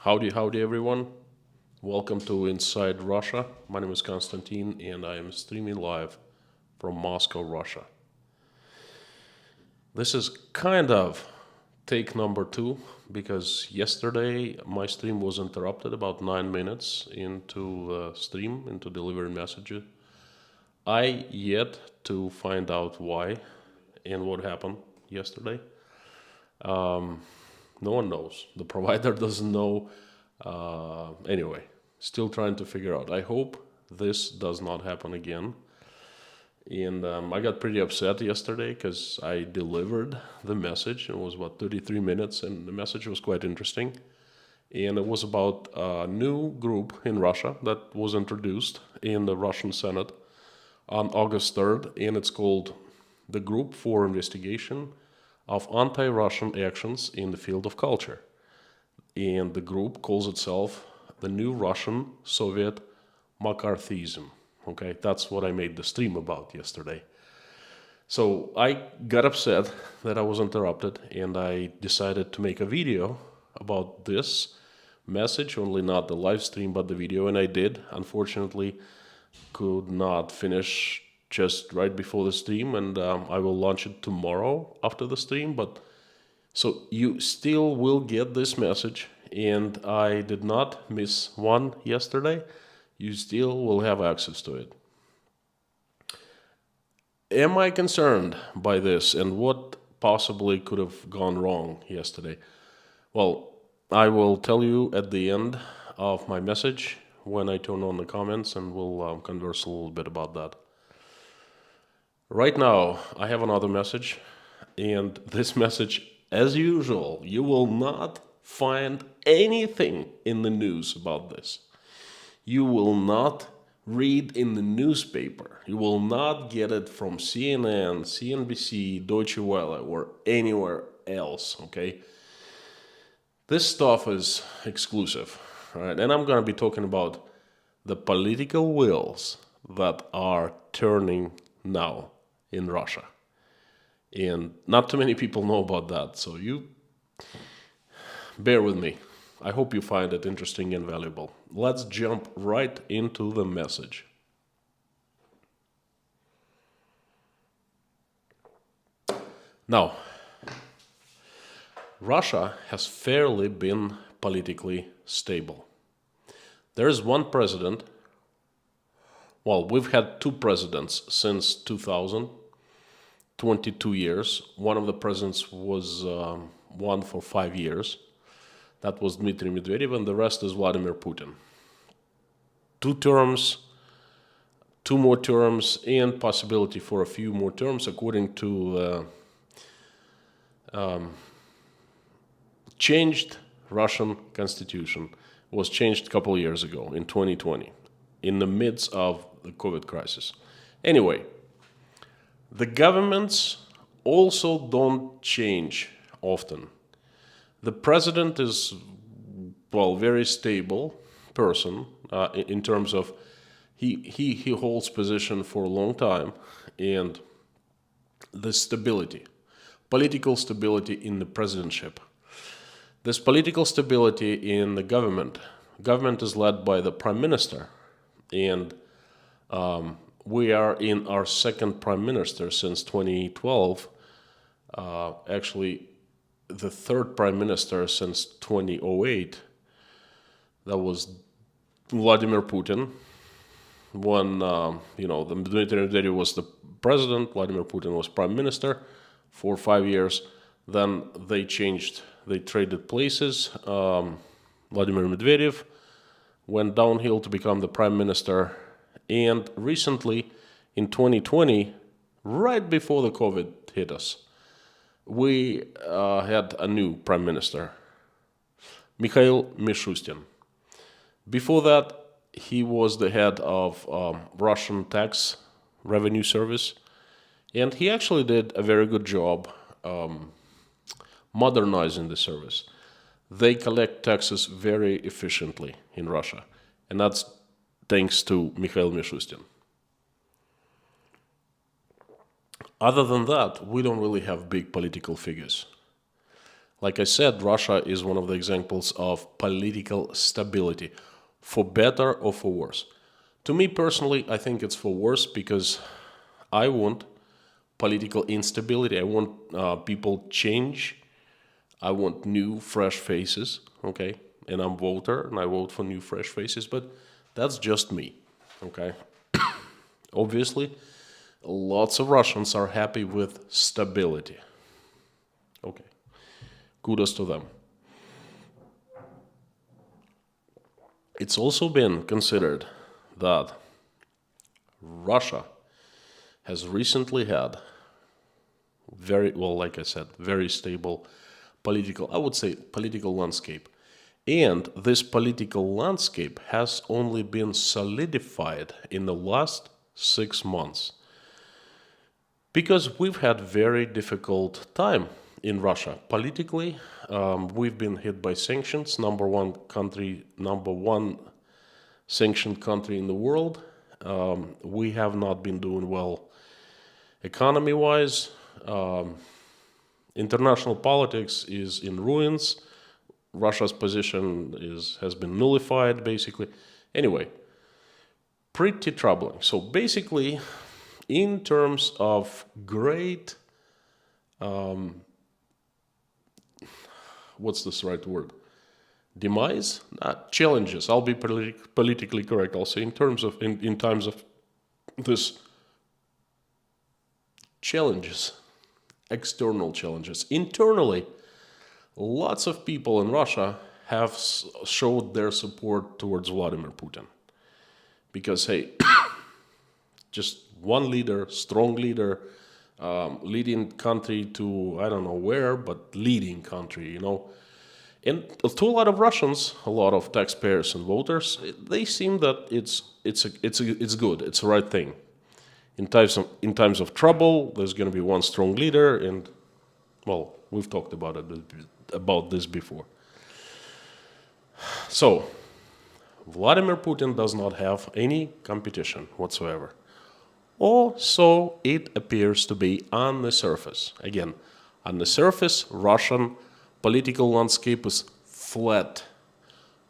Howdy everyone. Welcome to Inside Russia. My name is Konstantin and I am streaming live from Moscow, Russia. This is kind of take number 2 because yesterday my stream was interrupted about 9 minutes into the stream, into delivering messages. I yet to find out why and what happened yesterday. No one knows. The provider doesn't know. Anyway, still trying to figure out. I hope this does not happen again. And I got pretty upset yesterday because I delivered the message. It was about 33 minutes and the message was quite interesting. And it was about a new group in Russia that was introduced in the Russian Senate on August 3rd. And it's called the Group for Investigation of Anti-Russian Actions in the Field of Culture. And the group calls itself the New Russian Soviet McCarthyism. Okay, that's what I made the stream about yesterday. So I got upset that I was interrupted and I decided to make a video about this message, only not the live stream but the video, and I did. Unfortunately, could not finish just right before the stream, and I will launch it tomorrow after the stream. But so you still will get this message, and I did not miss one yesterday. You still will have access to it. Am I concerned by this and what possibly could have gone wrong yesterday? Well, I will tell you at the end of my message when I turn on the comments, and we'll converse a little bit about that. Right now, I have another message, and this message, as usual, you will not find anything in the news about this. You will not read in the newspaper. You will not get it from CNN, CNBC, Deutsche Welle, or anywhere else, okay? This stuff is exclusive, right? And I'm going to be talking about the political wheels that are turning now in Russia. And not too many people know about that, so you bear with me. I hope you find it interesting and valuable. Let's jump right into the message. Now, Russia has fairly been politically stable. There is one president. Well, we've had two presidents since 2000, 22 years. One of the presidents was one for 5 years. That was Dmitry Medvedev, and the rest is Vladimir Putin. 2 terms, 2 more terms, and possibility for a few more terms according to changed Russian constitution. Was changed a couple of years ago in 2020 in the midst of the COVID crisis. Anyway, the governments also don't change often. The president is, well, very stable person in terms of he holds position for a long time, and the stability, political stability in the presidentship. This political stability in the government is led by the prime minister, and we are in our second prime minister since 2012. Actually, the third prime minister since 2008. That was Vladimir Putin. When the Dmitry Medvedev was the president, Vladimir Putin was prime minister for 5 years. Then they changed. They traded places. Vladimir Medvedev went downhill to become the prime minister. And recently, in 2020, right before the COVID hit us, we had a new prime minister, Mikhail Mishustin. Before that, he was the head of Russian tax revenue service, and he actually did a very good job modernizing the service. They collect taxes very efficiently in Russia, and that's thanks to Mikhail Mishustin. Other than that, we don't really have big political figures. Like I said, Russia is one of the examples of political stability, for better or for worse. To me personally, I think it's for worse because I want political instability. I want people change. I want new, fresh faces, okay? And I'm a voter, and I vote for new, fresh faces, but that's just me, okay? Obviously, lots of Russians are happy with stability. Okay, kudos to them. It's also been considered that Russia has recently had very, well, like I said, very stable political, I would say, political landscape. And this political landscape has only been solidified in the last 6 months. Because we've had very difficult time in Russia. Politically, we've been hit by sanctions, number one sanctioned country in the world. We have not been doing well economy-wise. International politics is in ruins. Russia's position has been nullified, basically. Anyway, pretty troubling. So basically, in terms of great, what's this right word? Demise? Challenges. I'll be politically correct. I'll say in times of this challenges, external challenges. Internally, lots of people in Russia have showed their support towards Vladimir Putin. Because, hey, just one leader, strong leader, leading country to, I don't know where, but leading country, you know. And to a lot of Russians, a lot of taxpayers and voters, they seem that it's good, it's the right thing. In times of trouble, there's going to be one strong leader, and, well, we've talked about this before. So, Vladimir Putin does not have any competition whatsoever. Or so it appears to be on the surface. Again, on the surface, Russian political landscape is flat.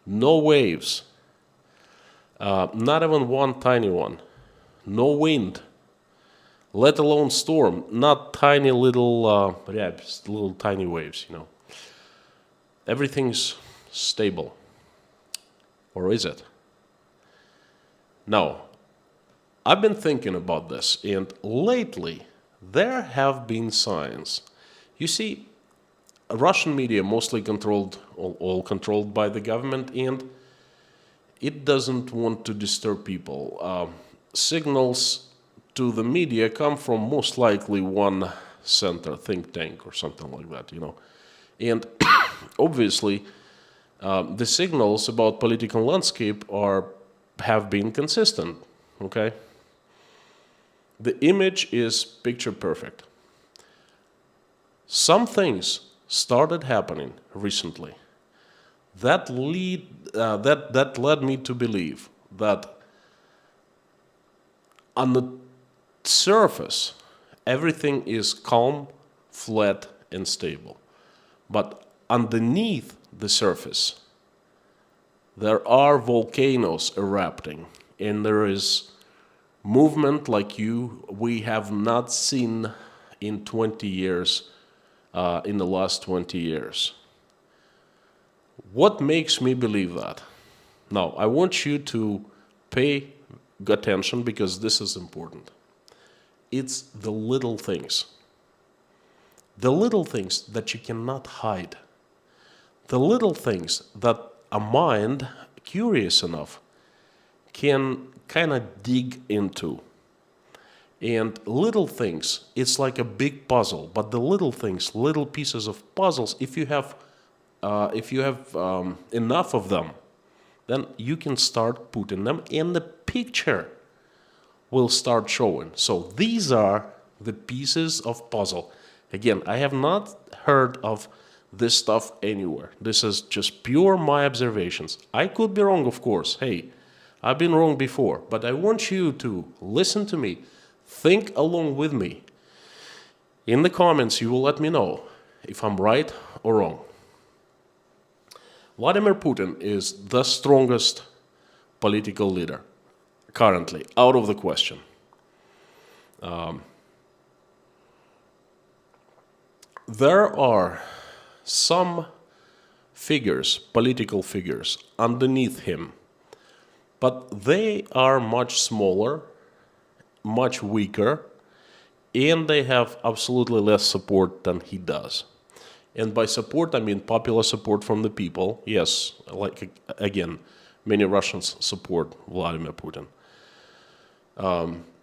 No waves. Not even one tiny one. No wind. Let alone storm. Not tiny little little tiny waves, you know. Everything's stable. Or is it? Now, I've been thinking about this, and lately there have been signs. You see, Russian media mostly all controlled by the government, and it doesn't want to disturb people. Signals to the media come from most likely one center, think tank or something like that, you know. And obviously, the signals about political landscape have been consistent, okay? The image is picture perfect. Some things started happening recently that led me to believe that on the surface everything is calm, flat, and stable. But underneath the surface, there are volcanoes erupting, and there is movement like we have not seen in 20 years, in the last 20 years. What makes me believe that? Now, I want you to pay attention because this is important. It's the little things. The little things that you cannot hide. The little things that a mind curious enough can kind of dig into. And little things, it's like a big puzzle, but the little things, little pieces of puzzles, if you have enough of them, then you can start putting them in the picture will start showing. So these are the pieces of puzzle. Again, I have not heard of this stuff anywhere. This is just pure my observations. I could be wrong, of course. Hey, I've been wrong before, but I want you to listen to me, think along with me. In the comments, you will let me know if I'm right or wrong? Vladimir Putin is the strongest political leader currently, out of the question. There are some figures, political figures, underneath him, but they are much smaller, much weaker, and they have absolutely less support than he does. And by support, I mean popular support from the people. Yes, like, again, many Russians support Vladimir Putin.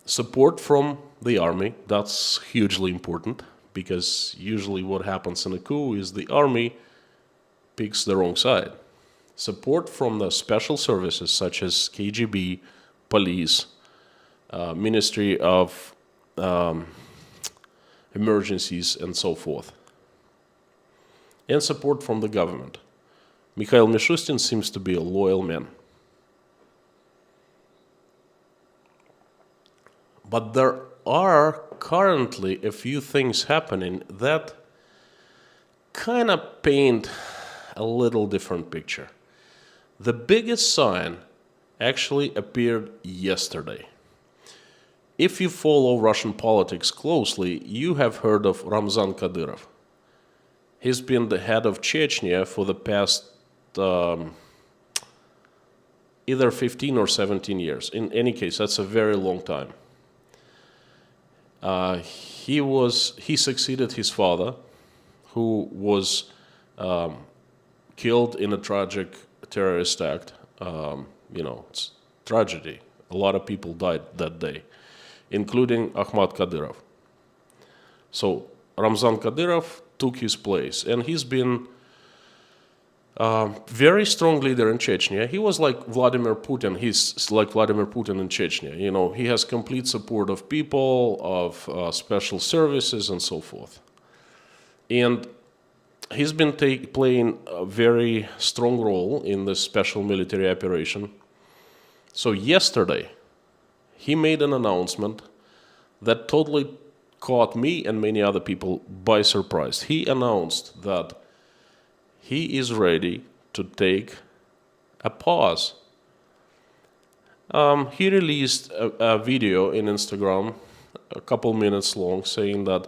Support from the army, that's hugely important, because usually what happens in a coup is the army picks the wrong side. Support from the special services such as KGB, police, Ministry of Emergencies, and so forth. And support from the government. Mikhail Mishustin seems to be a loyal man. But there are currently a few things happening that kind of paint a little different picture. The biggest sign actually appeared yesterday. If you follow Russian politics closely, you have heard of Ramzan Kadyrov. He's been the head of Chechnya for the past either 15 or 17 years. In any case, that's a very long time. He succeeded his father, who was killed in a tragic terrorist act. It's tragedy. A lot of people died that day, including Ahmad Kadyrov. So Ramzan Kadyrov took his place, and he's been a very strong leader in Chechnya. He was like Vladimir Putin. He's like Vladimir Putin in Chechnya. He has complete support of people, of special services, and so forth. And he's been playing a very strong role in this special military operation. So yesterday, he made an announcement that totally caught me and many other people by surprise. He announced that he is ready to take a pause. He released a video in Instagram, a couple minutes long, saying that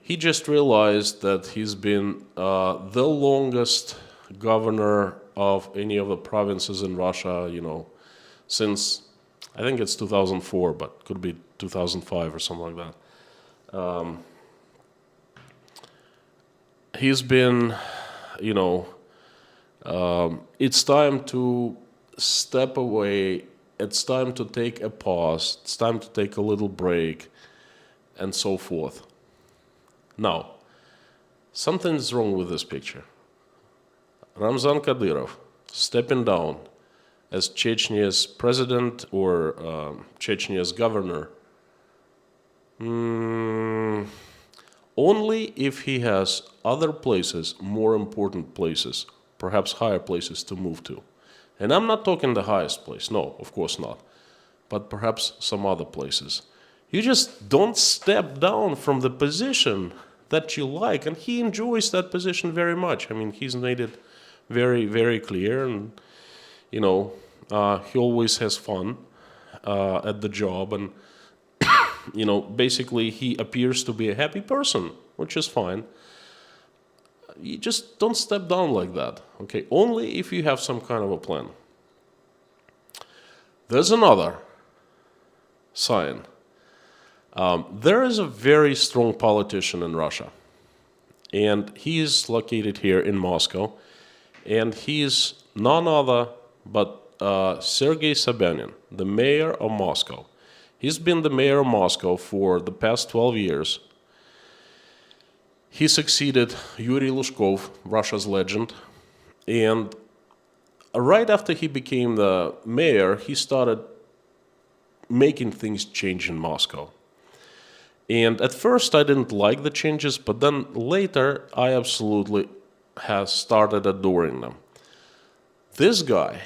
he just realized that he's been the longest governor of any of the provinces in Russia, since, I think it's 2004, but could be 2005 or something like that. He's been, it's time to step away. It's time to take a pause. It's time to take a little break, and so forth. Now, something's wrong with this picture. Ramzan Kadyrov stepping down as Chechnya's president or Chechnya's governor, only if he has other places, more important places, perhaps higher places to move to. And I'm not talking the highest place, no, of course not, but perhaps some other places. You just don't step down from the position that you like, and he enjoys that position very much. I mean, he's made it very, very clear, and, he always has fun at the job, and, basically he appears to be a happy person, which is fine. You just don't step down like that, okay? Only if you have some kind of a plan. There's another sign. There is a very strong politician in Russia, and he is located here in Moscow, and he is none other but Sergei Sobyanin, the mayor of Moscow. He's been the mayor of Moscow for the past 12 years. He succeeded Yuri Lushkov, Russia's legend, and right after he became the mayor, he started making things change in Moscow. And at first I didn't like the changes, but then later I absolutely have started adoring them. This guy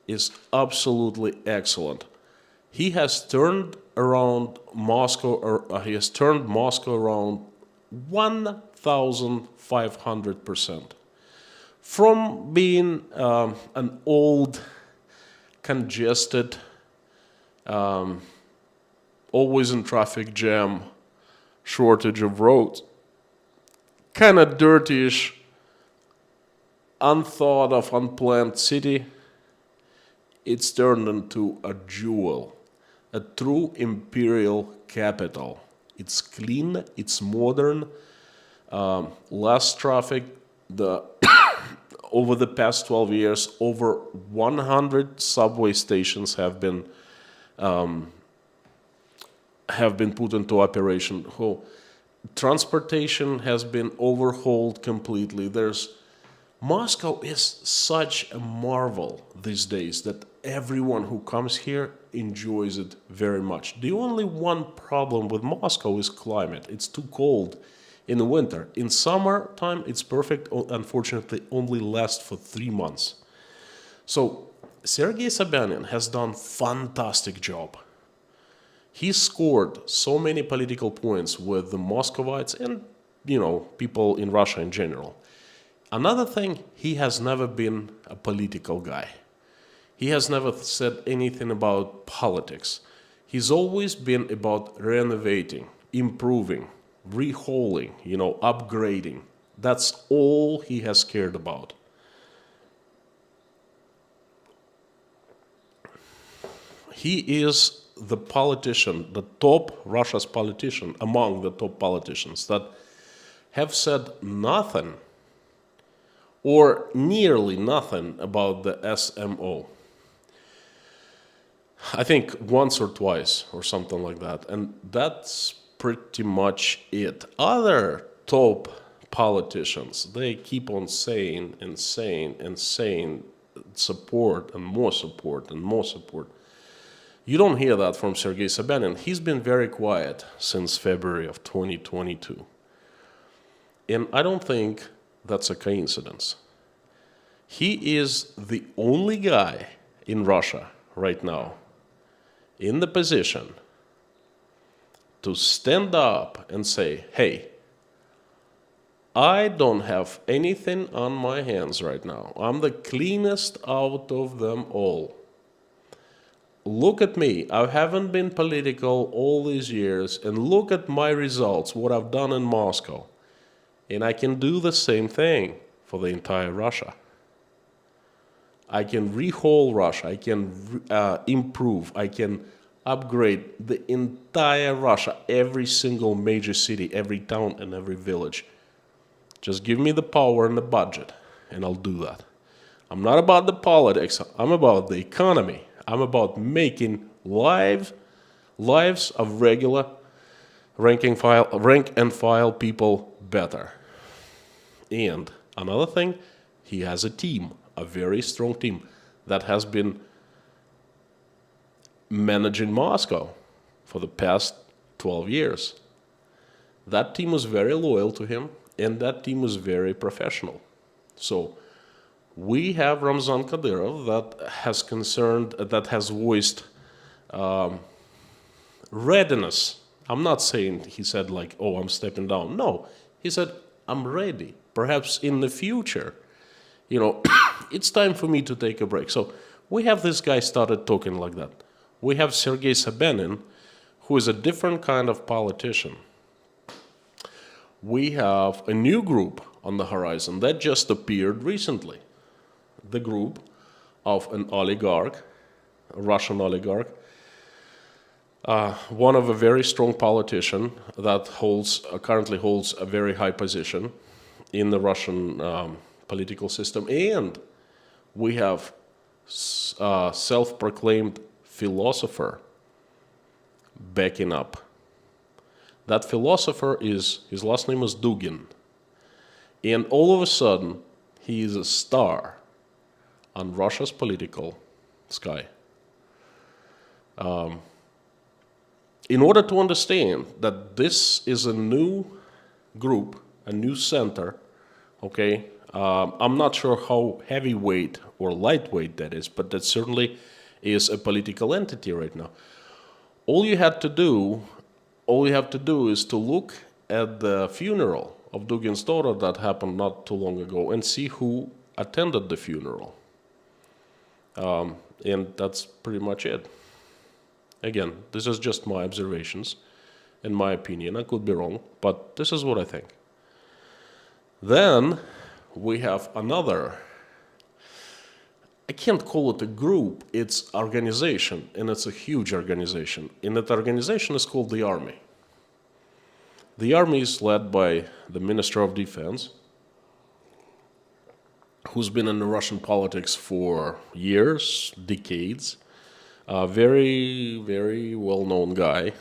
is absolutely excellent. He has turned around Moscow, or he has turned Moscow around 1,500%. From being an old, congested, always in traffic jam, shortage of roads, kind of dirtyish, unthought of, unplanned city, it's turned into a jewel, a true imperial capital. It's clean, it's modern, less traffic. Over the past 12 years, over 100 subway stations have been put into operation. Transportation has been overhauled completely. Moscow is such a marvel these days that everyone who comes here enjoys it very much. The only one problem with Moscow is climate. It's too cold in the winter. In summertime, it's perfect. Unfortunately, only lasts for 3 months. So Sergei Sobyanin has done fantastic job. He scored so many political points with the Muscovites and, people in Russia in general. Another thing, he has never been a political guy. He has never said anything about politics. He's always been about renovating, improving, rehauling, upgrading. That's all he has cared about. He is the politician, the top Russia's politician, among the top politicians that have said nothing or nearly nothing about the SMO. I think once or twice or something like that. And that's pretty much it. Other top politicians, they keep on saying and saying and saying support and more support and more support. You don't hear that from Sergei Sobyanin. He's been very quiet since February of 2022. And I don't think that's a coincidence. He is the only guy in Russia right now in the position to stand up and say, hey, I don't have anything on my hands right now. I'm the cleanest out of them all. Look at me. I haven't been political all these years, and look at my results, what I've done in Moscow. And I can do the same thing for the entire Russia. I can rehaul Russia. I can improve. I can upgrade the entire Russia, every single major city, every town, and every village. Just give me the power and the budget, and I'll do that. I'm not about the politics. I'm about the economy. I'm about making lives of regular rank and file people better. And another thing, he has a team, a very strong team that has been managing Moscow for the past 12 years. That team was very loyal to him, and that team was very professional. So we have Ramzan Kadyrov that has voiced readiness. I'm not saying he said like, oh, I'm stepping down. No, he said, I'm ready. Perhaps in the future, it's time for me to take a break. So we have this guy started talking like that. We have Sergei Sobyanin, who is a different kind of politician. We have a new group on the horizon that just appeared recently. The group of an oligarch, a Russian oligarch, one of a very strong politician that currently holds a very high position in the Russian political system. And we have self-proclaimed philosopher backing up. That philosopher his last name is Dugin. And all of a sudden, he is a star on Russia's political sky. In order to understand that this is a new group, a new center, okay, I'm not sure how heavyweight or lightweight that is, but that certainly is a political entity right now. All you have to do is to look at the funeral of Dugin's daughter that happened not too long ago and see who attended the funeral. And that's pretty much it. Again, this is just my observations and my opinion. I could be wrong, but this is what I think. Then we have another, I can't call it a group, it's organization, and it's a huge organization. And that organization is called the Army. The Army is led by the Minister of Defense, who's been in the Russian politics for years, decades. A very, very well-known guy.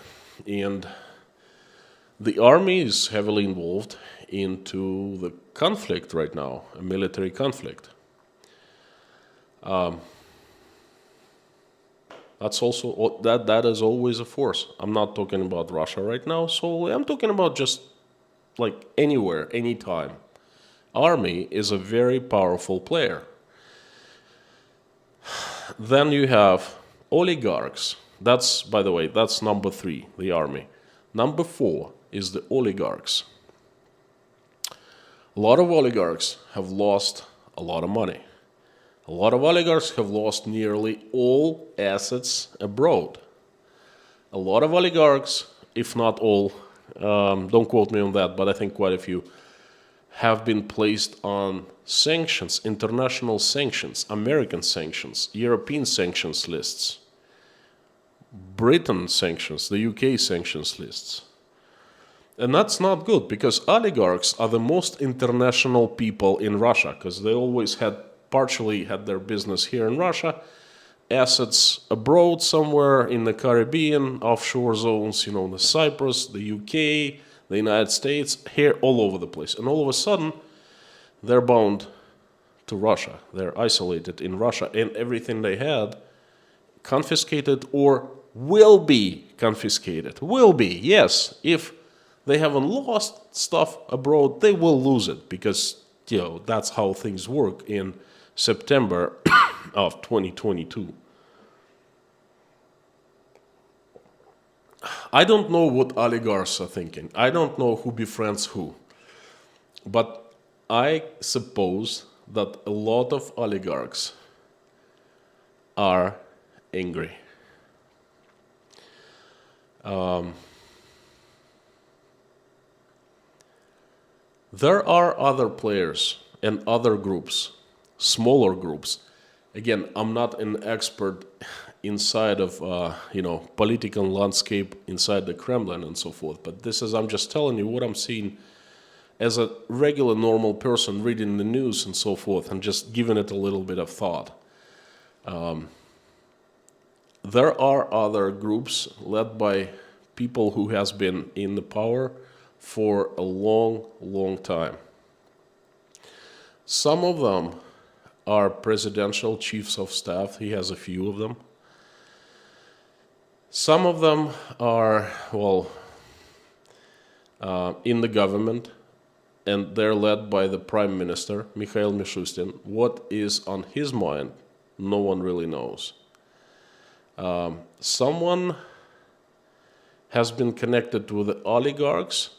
And the Army is heavily involved into the conflict right now, a military conflict. That's also, that is always a force. I'm not talking about Russia right now solely. I'm talking about just like anywhere, anytime. Army is a very powerful player. Then you have oligarchs. That's, by the way, that's number 3, the Army. Number 4 is the oligarchs. A lot of oligarchs have lost a lot of money. A lot of oligarchs have lost nearly all assets abroad. A lot of oligarchs, if not all, don't quote me on that, but I think quite a few, have been placed on sanctions, international sanctions, American sanctions, European sanctions lists, Britain sanctions, the UK sanctions lists. And that's not good, because oligarchs are the most international people in Russia, because they always partially had their business here in Russia, assets abroad somewhere in the Caribbean, offshore zones, the Cyprus, the UK, the United States, here all over the place. And all of a sudden, they're bound to Russia. They're isolated in Russia, and everything they had confiscated or will be confiscated. Will be, yes. If they haven't lost stuff abroad, they will lose it, because that's how things work in September of 2022. I don't know what oligarchs are thinking. I don't know who befriends who. But I suppose that a lot of oligarchs are angry. There are other players and other groups, smaller groups. Again, I'm not an expert inside of political landscape inside the Kremlin and so forth, but I'm just telling you what I'm seeing as a regular normal person reading the news and so forth, and just giving it a little bit of thought. There are other groups led by people who has been in the power for a long, long time. Some of them are presidential chiefs of staff. He has a few of them. Some of them are, in the government, and they're led by the Prime Minister, Mikhail Mishustin. What is on his mind, no one really knows. Someone has been connected with the oligarchs,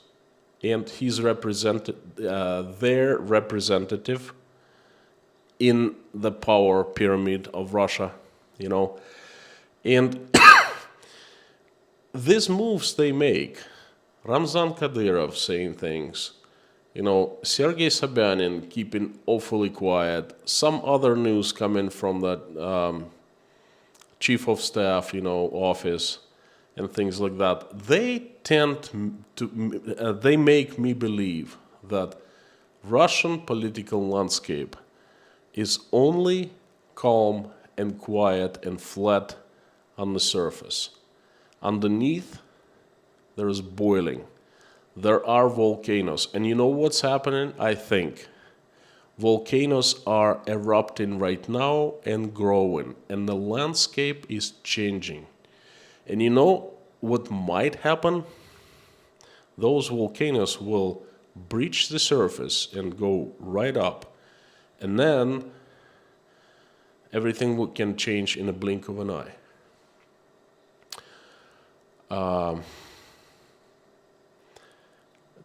and he's their representative in the power pyramid of Russia, And these moves they make, Ramzan Kadyrov saying things, Sergei Sobyanin keeping awfully quiet, some other news coming from the chief of staff, office, and things like that, they tend to, they make me believe that Russian political landscape is only calm and quiet and flat on the surface. Underneath, there is boiling. There are volcanoes. And you know what's happening? I think volcanoes are erupting right now and growing, and the landscape is changing. And you know what might happen? Those volcanoes will breach the surface and go right up. And then everything can change in a blink of an eye.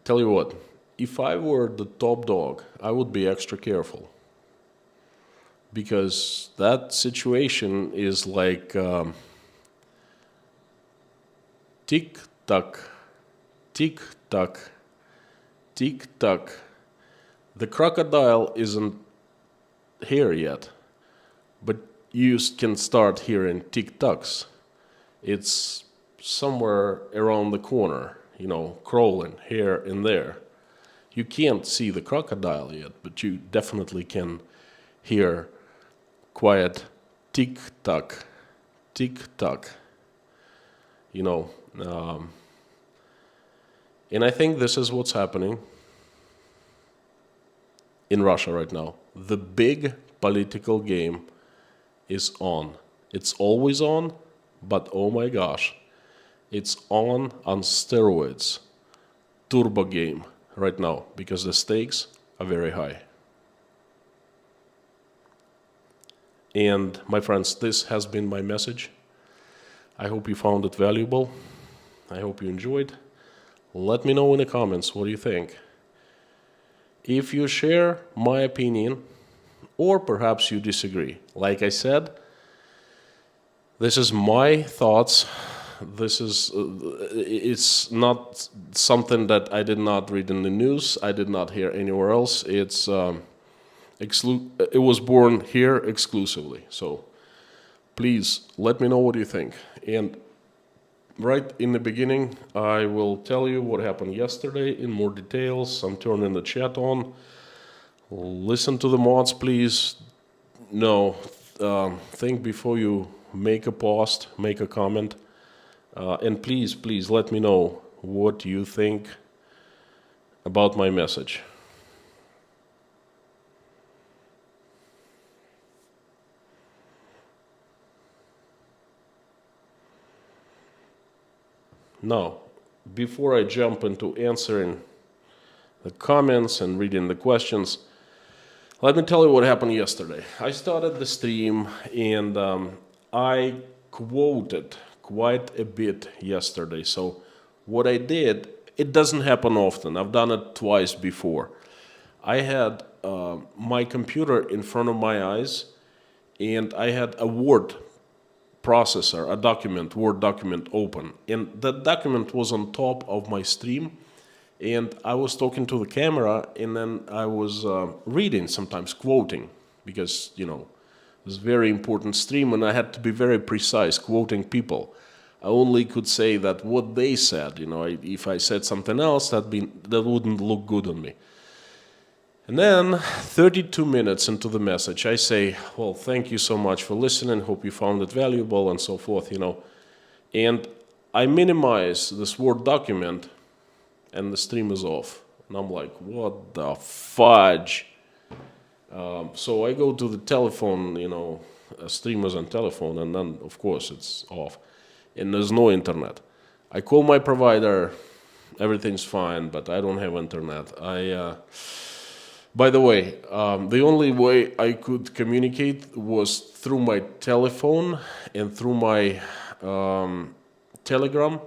tell you what, if I were the top dog, I would be extra careful. Because that situation is like tick-tac, tick-tac, tick-tac. The crocodile isn't here yet, but you can start hearing tick-tacks. It's somewhere around the corner, crawling here and there. You can't see the crocodile yet, but you definitely can hear quiet tick-tac, tick-tac, and I think this is what's happening in Russia right now. The big political game is on. It's always on, but oh my gosh, it's on steroids, turbo game right now, because the stakes are very high. And my friends, this has been my message. I hope you found it valuable. I hope you enjoyed. Let me know in the comments what you think. If you share my opinion, or perhaps you disagree, like I said, this is my thoughts. This is, it's not something that I did not read in the news. I did not hear anywhere else. It was born here exclusively. So please let me know what you think. And right in the beginning, I will tell you what happened yesterday in more details. I'm turning the chat on. Listen to the mods, please. Think before you make a post, make a comment. And please let me know what you think about my message. Now, before I jump into answering the comments and reading the questions, let me tell you what happened yesterday. I started the stream and I quoted quite a bit yesterday. So what I did, it doesn't happen often. I've done it twice before. I had my computer in front of my eyes and I had a Word processor, a Word document open. And that document was on top of my stream. And I was talking to the camera and then I was reading, sometimes quoting, because, it was a very important stream and I had to be very precise quoting people. I only could say that what they said, if I said something else, that wouldn't look good on me. And then 32 minutes into the message, I say, well, thank you so much for listening. Hope you found it valuable and so forth, And I minimize this Word document and the stream is off. And I'm like, what the fudge? So I go to the telephone, stream was on telephone, and then, of course, it's off. And there's no internet. I call my provider, everything's fine, but I don't have internet. By the way, the only way I could communicate was through my telephone and through my Telegram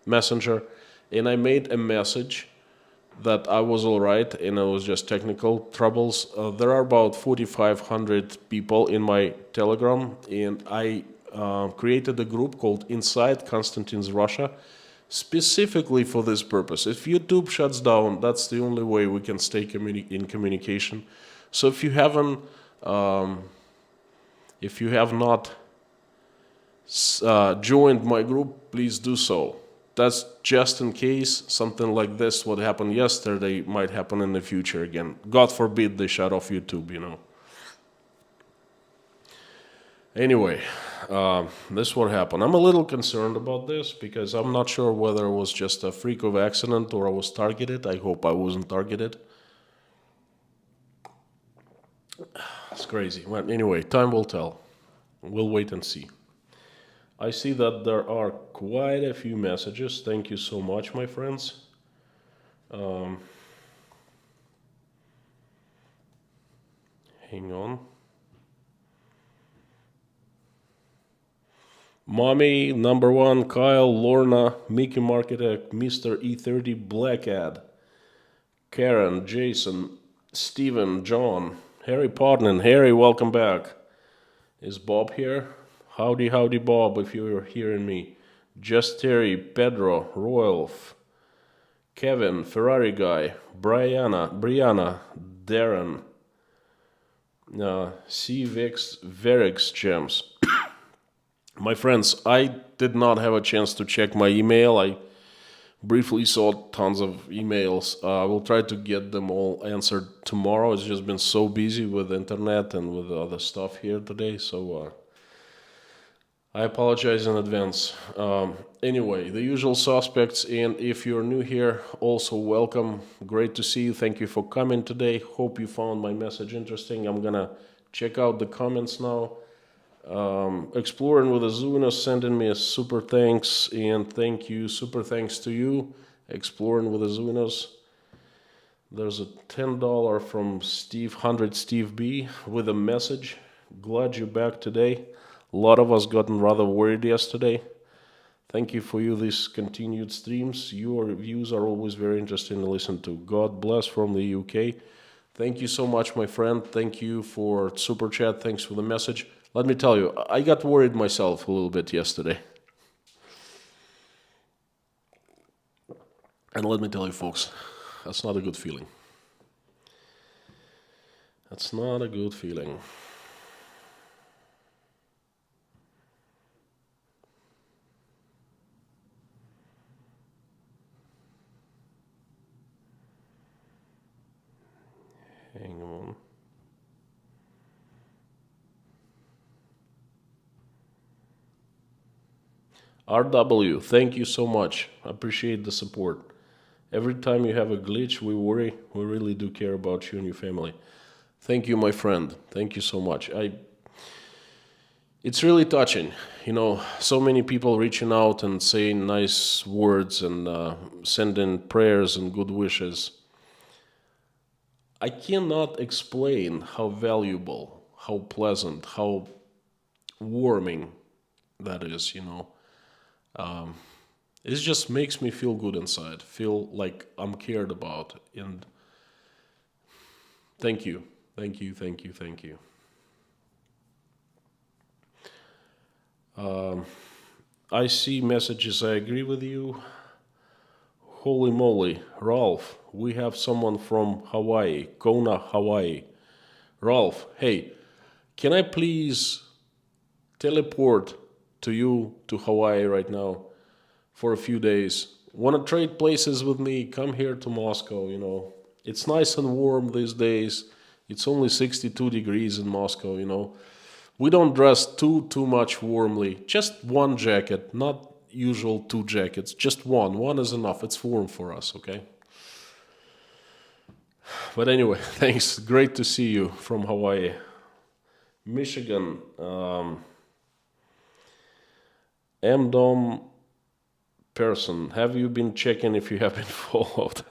messenger. And I made a message that I was all right and it was just technical troubles. There are about 4,500 people in my Telegram, and I created a group called Inside Konstantin's Russia specifically for this purpose. If YouTube shuts down, that's the only way we can stay in communication. So if you have not joined my group, please do so. That's just in case something like this, what happened yesterday, might happen in the future again. God forbid they shut off YouTube, Anyway, this is what happened. I'm a little concerned about this because I'm not sure whether it was just a freak of accident or I was targeted. I hope I wasn't targeted. It's crazy. Well, anyway, time will tell. We'll wait and see. I see that there are quite a few messages. Thank you so much, my friends. Hang on. Mommy, number one, Kyle, Lorna, Mickey Marketek, Mr. E30, Blackad, Karen, Jason, Steven, John, Harry Podnan. Harry, welcome back. Is Bob here? Howdy, howdy, Bob, if you're hearing me. Just Terry, Pedro, Royalf, Kevin, Ferrari Guy, Brianna, Darren, C. Verix Gems. My friends, I did not have a chance to check my email. I briefly saw tons of emails. I will try to get them all answered tomorrow. It's just been so busy with internet and with other stuff here today. So I apologize in advance. Anyway, the usual suspects. And if you're new here, also welcome. Great to see you. Thank you for coming today. Hope you found my message interesting. I'm going to check out the comments now. Exploring with Azuna sending me a super thanks and thank you. Super thanks to you. Exploring with Azunas. There's a $10 from Steve 100 Steve B with a message. Glad you're back today. A lot of us gotten rather worried yesterday. Thank you for these continued streams. Your reviews are always very interesting to listen to. God bless from the UK. Thank you so much, my friend. Thank you for super chat. Thanks for the message. Let me tell you, I got worried myself a little bit yesterday. And let me tell you, folks, that's not a good feeling. That's not a good feeling. Hang on. RW, thank you so much. I appreciate the support. Every time you have a glitch, we worry. We really do care about you and your family. Thank you, my friend. Thank you so much. It's really touching. So many people reaching out and saying nice words and sending prayers and good wishes. I cannot explain how valuable, how pleasant, how warming that is, It just makes me feel good inside, feel like I'm cared about. And thank you. I see messages, I agree with you. Holy moly, Ralph, we have someone from Hawaii, Kona, Hawaii. Ralph, hey, can I please teleport to you to Hawaii right now for a few days? Want to trade places with me? Come here to Moscow, It's nice and warm these days. It's only 62 degrees in Moscow, We don't dress too much warmly. Just one jacket, not usual 2 jackets. Just one. One is enough. It's warm for us, okay? But anyway, thanks. Great to see you from Hawaii. Michigan. MDOM person, have you been checking if you have been followed?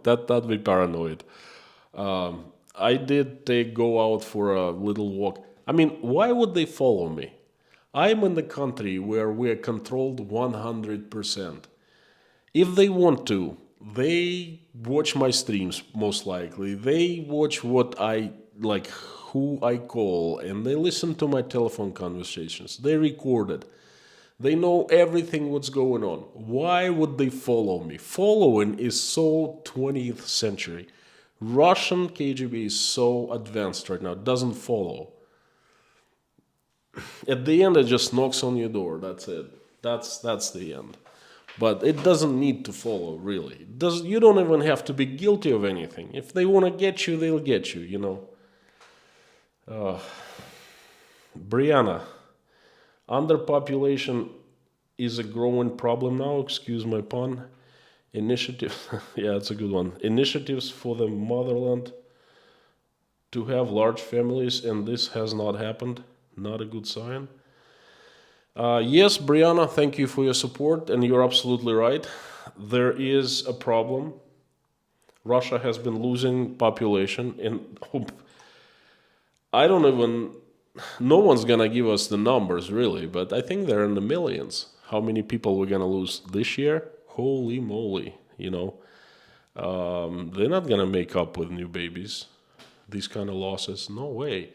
That'd be paranoid. I did go out for a little walk. I mean, why would they follow me? I'm in the country where we're controlled 100%. If they want to, they watch my streams, most likely. They watch what I like, who I call, and they listen to my telephone conversations. They record it. They know everything what's going on. Why would they follow me? Following is so 20th century. Russian KGB is so advanced right now. It doesn't follow. At the end, it just knocks on your door. That's it. That's the end. But it doesn't need to follow, really. You don't even have to be guilty of anything. If they want to get you, they'll get you, Brianna. Underpopulation is a growing problem now, excuse my pun. Initiative, yeah, it's a good one. Initiatives for the motherland to have large families, and this has not happened. Not a good sign. Yes, Brianna, thank you for your support, and you're absolutely right. There is a problem. Russia has been losing population, and I don't even no one's gonna give us the numbers really, but I think they're in the millions. How many people we're gonna lose this year? Holy moly! They're not gonna make up with new babies. These kind of losses, no way.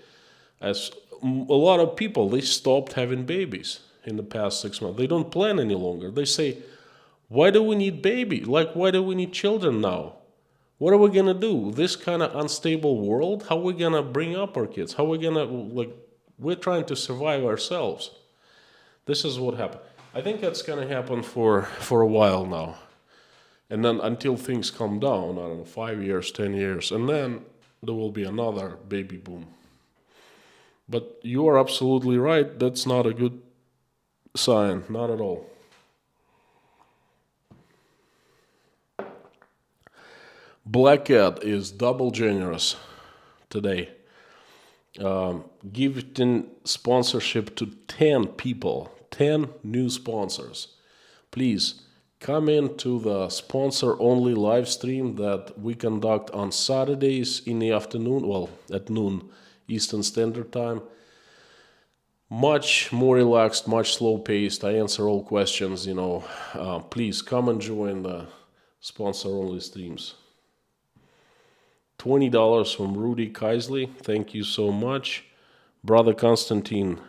As a lot of people, they stopped having babies in the past 6 months. They don't plan any longer. They say, "Why do we need baby? Like, why do we need children now? What are we gonna do? This kind of unstable world. How are we gonna bring up our kids? How are we gonna like? We're trying to survive ourselves." This is what happened. I think that's gonna happen for a while now, and then until things calm down. I don't know, 5 years, 10 years, and then there will be another baby boom. But you are absolutely right. That's not a good sign. Not at all. Black Cat is double generous today. Giving sponsorship to 10 people, 10 new sponsors. Please come into the sponsor-only live stream that we conduct on Saturdays in the afternoon, well, at noon Eastern Standard Time. Much more relaxed, much slow-paced. I answer all questions, Please come and join the sponsor-only streams. $20 from Rudy Kaisley. Thank you so much. Brother Constantine,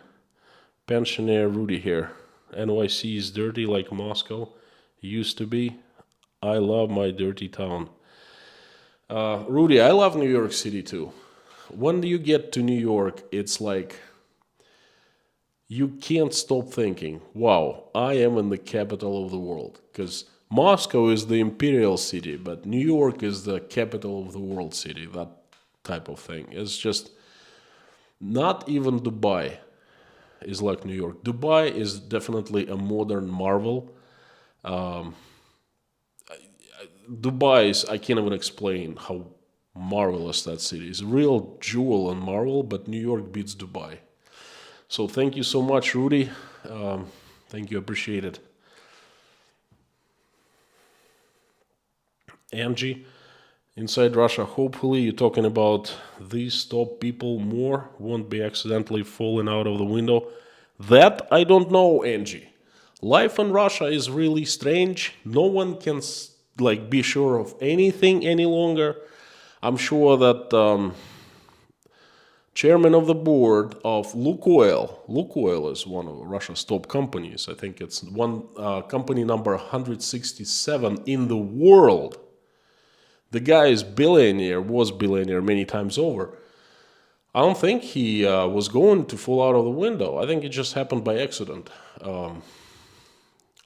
pensioner Rudy here. NYC is dirty like Moscow used to be. I love my dirty town. Rudy, I love New York City too. When you get to New York, it's like you can't stop thinking, wow, I am in the capital of the world. Because Moscow is the imperial city, but New York is the capital of the world city, that type of thing. It's just not even Dubai is like New York. Dubai is definitely a modern marvel. Dubai is, I can't even explain how marvelous that city is. Real jewel and marvel, but New York beats Dubai. So thank you so much, Rudy. Thank you, appreciate it. Angie, inside Russia, hopefully you're talking about these top people more won't be accidentally falling out of the window. That I don't know, Angie. Life in Russia is really strange. No one can be sure of anything any longer. I'm sure that chairman of the board of Lukoil is one of Russia's top companies. I think it's company number 167 in the world. The guy is was billionaire many times over. I don't think he was going to fall out of the window. I think it just happened by accident.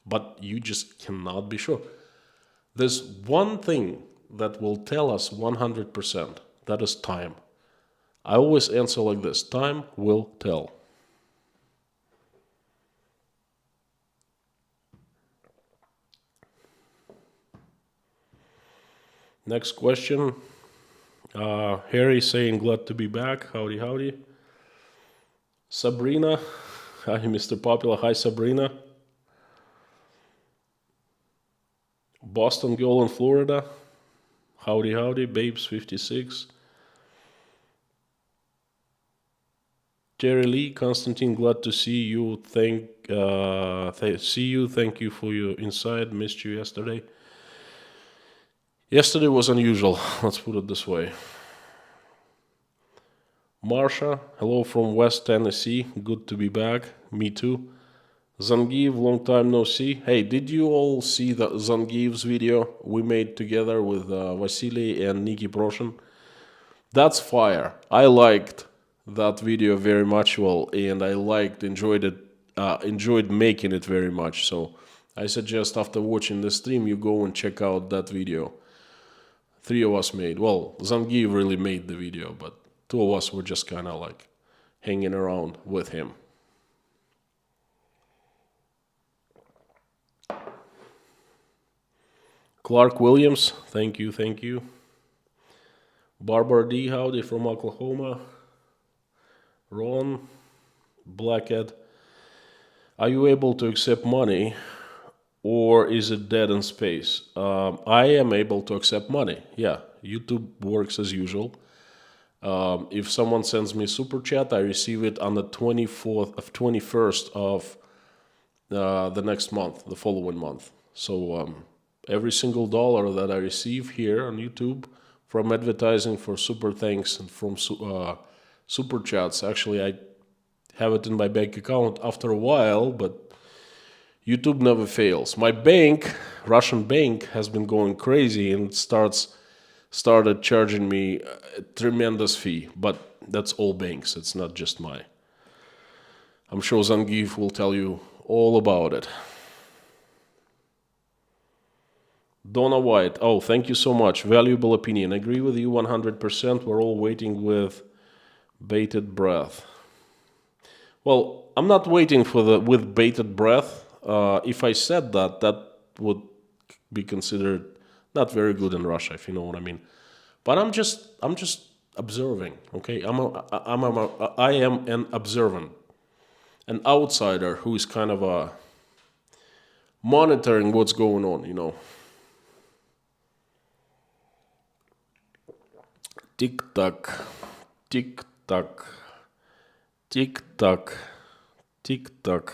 But you just cannot be sure. There's one thing that will tell us 100%. That is time. I always answer like this. Time will tell. Next question. Harry saying, glad to be back. Howdy, howdy. Sabrina. Hi, Mr. Popular. Hi, Sabrina. Boston girl in Florida. Howdy, howdy. Babes 56. Jerry Lee, Constantine, glad to see you. Thank you for your insight. Missed you yesterday. Yesterday was unusual, let's put it this way. Marsha, hello from West Tennessee. Good to be back. Me too. Zangiv, long time no see. Hey, did you all see the Zangiv's video we made together with Vasily and Nikki Proshin? That's fire. I liked that video very much, and I enjoyed making it very much. So I suggest after watching the stream, you go and check out that video. 3 of us made. Well, Zangiv really made the video, but 2 of us were just kind of hanging around with him. Clark Williams, thank you, thank you. Barbara D. Howdy from Oklahoma. Ron, Blackhead. Are you able to accept money, or is it dead in space? I am able to accept money. Yeah, YouTube works as usual. If someone sends me super chat, I receive it on the 21st of the next month, the following month. So every single dollar that I receive here on YouTube from advertising, for super thanks, and from super chats, actually I have it in my bank account after a while, but YouTube never fails. My bank, Russian bank, has been going crazy and started charging me a tremendous fee. But that's all banks. It's not just mine. I'm sure Zangief will tell you all about it. Donna White. Oh, thank you so much. Valuable opinion. Agree with you 100%. We're all waiting with bated breath. Well, I'm not waiting with bated breath. If I said that, that would be considered not very good in Russia, if you know what I mean. But I'm just observing. Okay, I am an observant, an outsider who is kind of monitoring what's going on. You know. Tic-tac, tic-tac, tic-tac, tic-tac.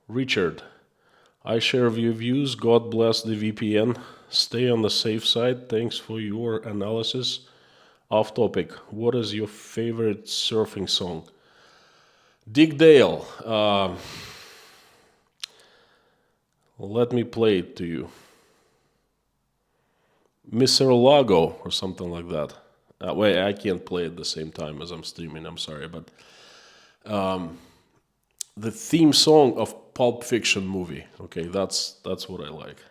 Richard, I share your views. God bless the VPN. Stay on the safe side. Thanks for your analysis. Off topic. What is your favorite surfing song? Dick Dale. Let me play it to you. Mr. Lago or something like that. Wait, I can't play it at the same time as I'm streaming. I'm sorry, but the theme song of Pulp Fiction movie. Okay, that's what I like.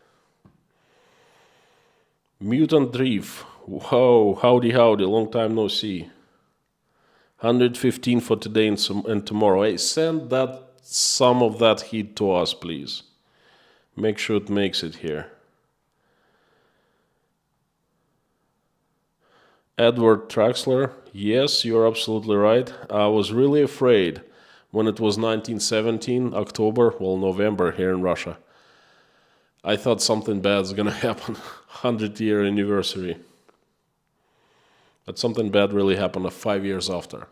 Mutant Reef. Whoa, howdy, long time no see. 115 for today and tomorrow. Hey, send some of that heat to us, please. Make sure it makes it here. Edward Traxler. Yes, you're absolutely right. I was really afraid when it was 1917, November here in Russia. I thought something bad's gonna happen, 100-year anniversary. But something bad really happened 5 years after.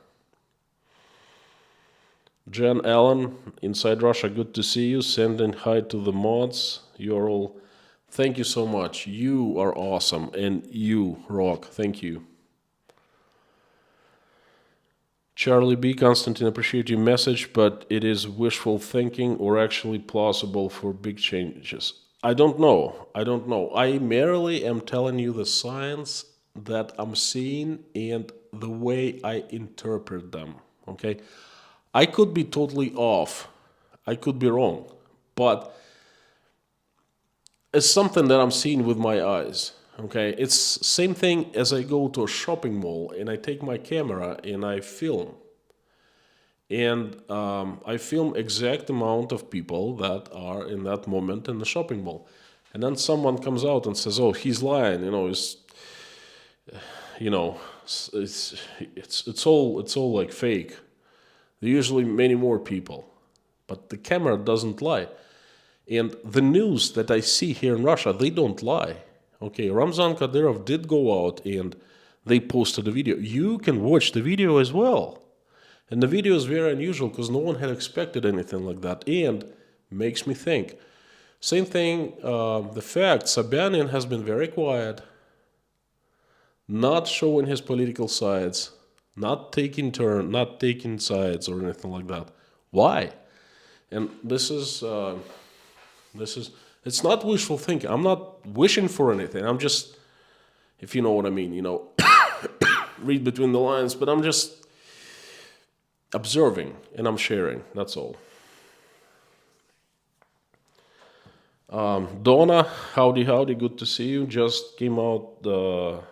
Jen Allen, Inside Russia, good to see you. Sending hi to the mods. You're all... Thank you so much. You are awesome, and you rock. Thank you. Charlie B. Constantine, appreciate your message, but it is wishful thinking or actually plausible for big changes. I don't know. I merely am telling you the science that I'm seeing and the way I interpret them. Okay? I could be totally off. I could be wrong. But it's something that I'm seeing with my eyes. Okay, it's same thing as I go to a shopping mall and I take my camera and I film. And I film exact amount of people that are in that moment in the shopping mall. And then someone comes out and says, "Oh, he's lying." It's all like fake. There are usually many more people, but the camera doesn't lie. And the news that I see here in Russia, they don't lie. Okay, Ramzan Kadyrov did go out and they posted a video. You can watch the video as well. And the video is very unusual because no one had expected anything like that. And makes me think. Same thing, the fact Sobyanin has been very quiet, not showing his political sides, not taking sides or anything like that. Why? And this is it's not wishful thinking. I'm not wishing for anything. I'm just, if you know what I mean, read between the lines, but I'm just observing and I'm sharing. That's all. Donna, howdy, good to see you. Just came out of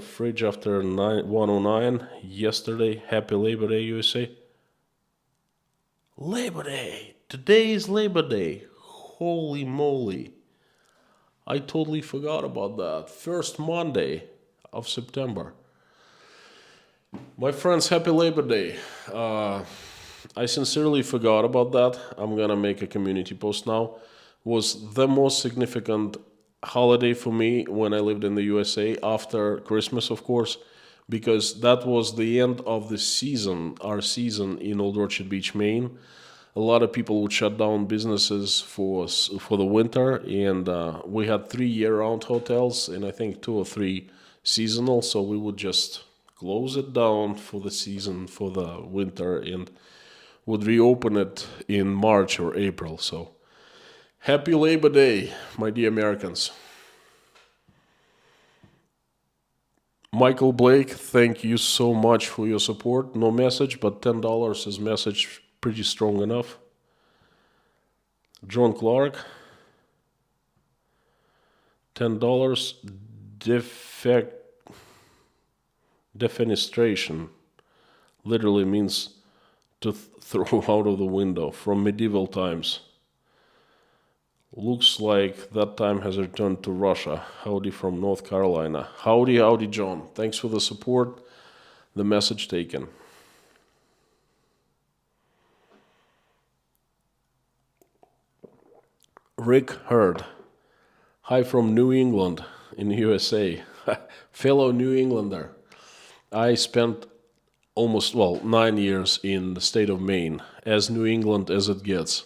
fridge after 109 yesterday. Happy Labor Day, USA. Labor Day. Today is Labor Day. Holy moly. I totally forgot about that. First Monday of September. My friends, happy Labor Day. I sincerely forgot about that. I'm gonna make a community post now. Was the most significant holiday for me when I lived in the USA after Christmas, of course, because that was the end of the season, our season in Old Orchard Beach, Maine. A lot of people would shut down businesses for the winter, and we had 3 year-round hotels, and I think 2 or 3 seasonal. So we would just close it down for the season for the winter, and would reopen it in March or April. So happy Labor Day, my dear Americans. Michael Blake, thank you so much for your support. No message, but $10 is message pretty strong enough. John Clark, $10. Defenestration literally means to throw out of the window from medieval times. Looks like that time has returned to Russia. Howdy from North Carolina. Howdy, howdy, John. Thanks for the support. The message taken. Rick Hurd. Hi from New England in the USA. Fellow New Englander. I spent almost, 9 years in the state of Maine. As New England as it gets.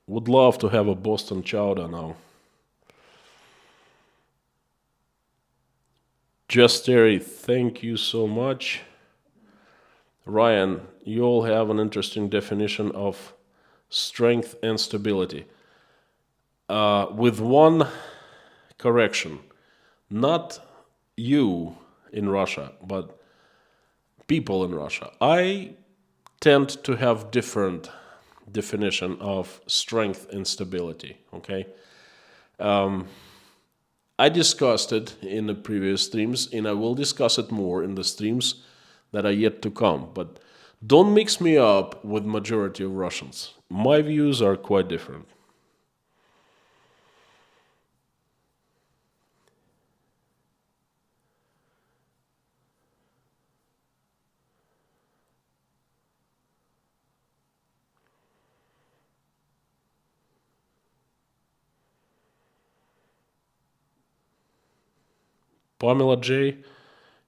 Would love to have a Boston chowder now. Just Terry, thank you so much. Ryan, you all have an interesting definition of strength and stability. With one correction, not you in Russia, but people in Russia. I tend to have different definition of strength and stability, okay? I discussed it in the previous streams, and I will discuss it more in the streams that are yet to come. But don't mix me up with majority of Russians. My views are quite different. Pamela J.,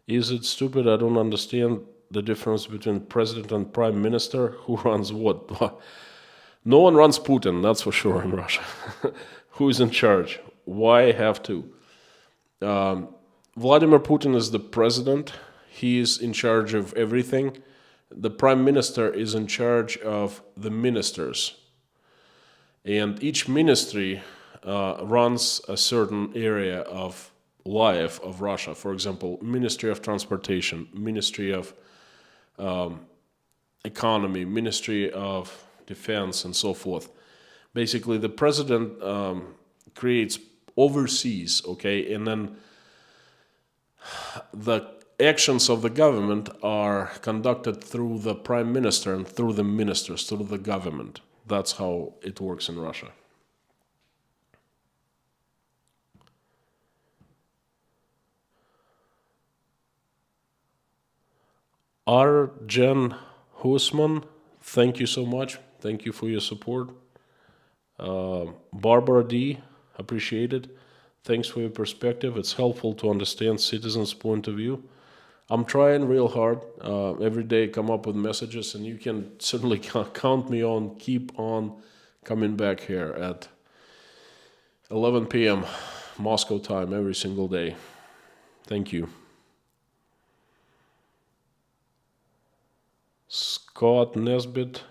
is it stupid? I don't understand the difference between president and prime minister. Who runs what? No one runs Putin, that's for sure, in Russia. Who is in charge? Why have to? Vladimir Putin is the president. He is in charge of everything. The prime minister is in charge of the ministers. And each ministry runs a certain area of life of Russia. For example, Ministry of Transportation, Ministry of Economy, Ministry of Defense, and so forth. Basically, the president creates overseas, okay, and then the actions of the government are conducted through the prime minister and through the ministers, through the government. That's how it works in Russia. Arjen Husman, thank you so much. Thank you for your support. Barbara D., appreciate it. Thanks for your perspective. It's helpful to understand citizens' point of view. I'm trying real hard. Every day come up with messages, and you can certainly count me on. Keep on coming back here at 11 p.m. Moscow time every single day. Thank you. Scott Nesbitt.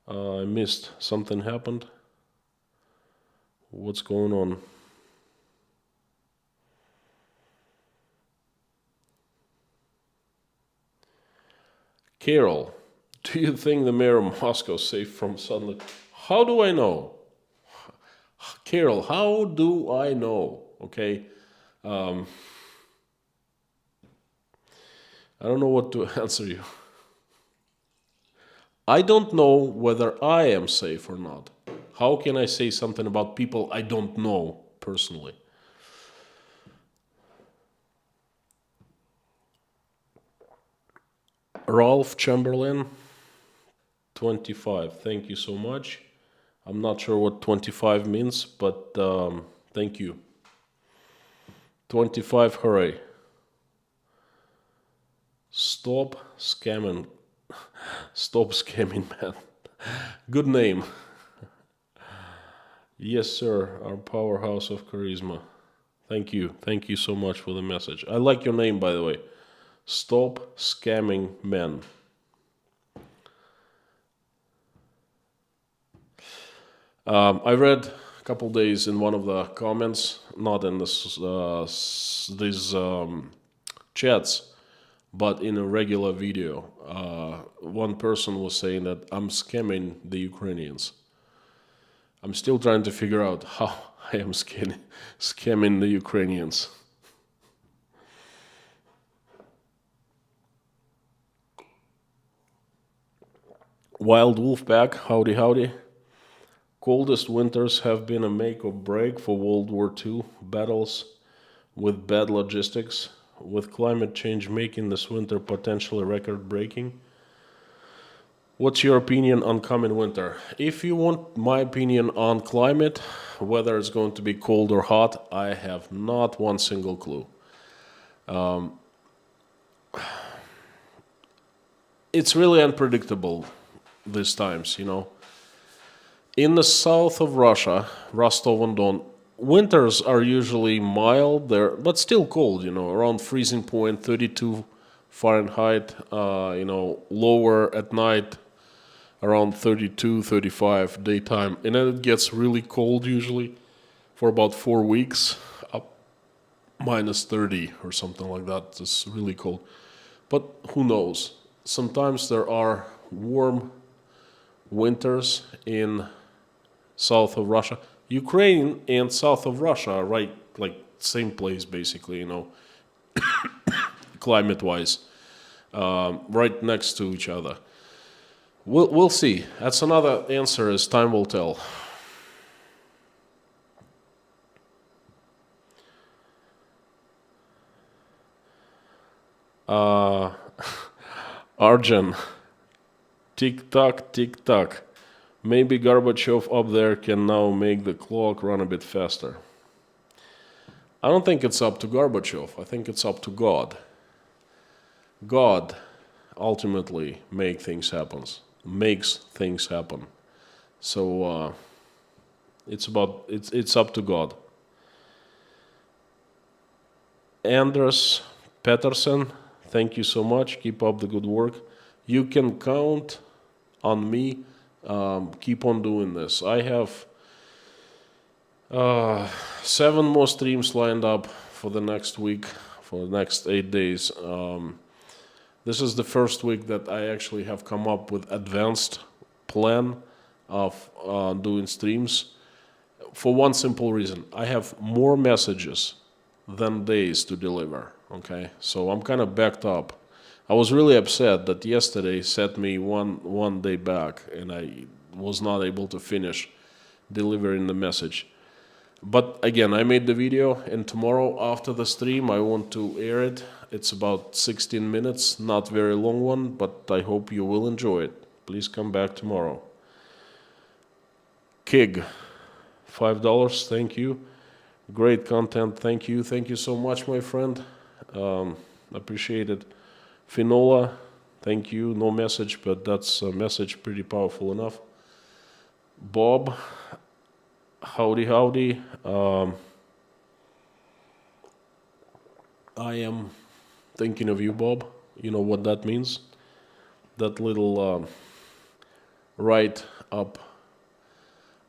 I missed. Something happened. What's going on? Carol, do you think the mayor of Moscow is safe from suddenly? How do I know? Carol, how do I know? Okay. I don't know what to answer you. I don't know whether I am safe or not. How can I say something about people I don't know personally? Ralph Chamberlain, 25. Thank you so much. I'm not sure what 25 means, but thank you. 25, hooray. Stop scamming. Stop scamming, man. Good name. Yes, sir. Our powerhouse of charisma. Thank you. Thank you so much for the message. I like your name, by the way. Stop scamming men. I read a couple days in one of the comments, not in this, these chats, but in a regular video. One person was saying that I'm scamming the Ukrainians. I'm still trying to figure out how I am scamming the Ukrainians. Wild Wolf Pack, howdy howdy. Coldest winters have been a make or break for World War II battles with bad logistics, with climate change making this winter potentially record-breaking. What's your opinion on coming winter? If you want my opinion on climate, whether it's going to be cold or hot, I have not one single clue. It's really unpredictable these times, you know. In the south of Russia, Rostov-on-Don, winters are usually mild there, but still cold, you know, around freezing point, 32 Fahrenheit, you know, lower at night, around 32, 35 daytime. And then it gets really cold usually for about 4 weeks, up minus 30 or something like that. It's really cold. But who knows? Sometimes there are warm winters in south of Russia. Ukraine and south of Russia are right, like same place basically, you know, climate-wise, right next to each other. We'll see. That's another answer, as time will tell. Arjun, Tic-Tac, Tic-Tac. Maybe Gorbachev up there can now make the clock run a bit faster. I don't think it's up to Gorbachev. I think it's up to God. God ultimately makes things happen. So it's up to God. Anders Pettersson, thank you so much. Keep up the good work. You can count on me. Keep on doing this. I have 7 more streams lined up for the next week, for the next 8 days. This is the first week that I actually have come up with advanced plan of doing streams for one simple reason. I have more messages than days to deliver, okay? So I'm kind of backed up. I was really upset that yesterday set me one day back and I was not able to finish delivering the message. But again, I made the video, and tomorrow after the stream I want to air it. It's about 16 minutes, not very long one, but I hope you will enjoy it. Please come back tomorrow. Kig, $5, thank you. Great content, thank you. Thank you so much, my friend. Appreciate it. Finola, thank you. No message, but that's a message pretty powerful enough. Bob, howdy, howdy. I am thinking of you, Bob. You know what that means? That little right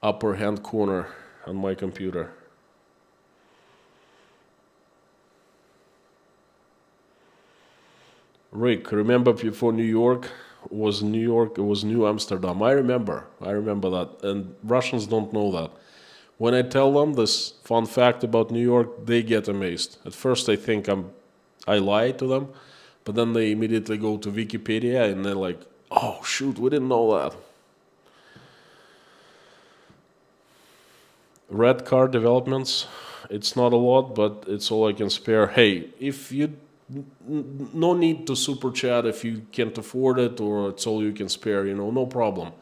upper hand corner on my computer. Rick, remember before New York, it was New Amsterdam. I remember that. And Russians don't know that. When I tell them this fun fact about New York, they get amazed. At first they think I lie to them, but then they immediately go to Wikipedia and they're like, oh shoot, we didn't know that. Red car developments, it's not a lot, but it's all I can spare. Hey, if you no need to super chat if you can't afford it or it's all you can spare, you know, no problem.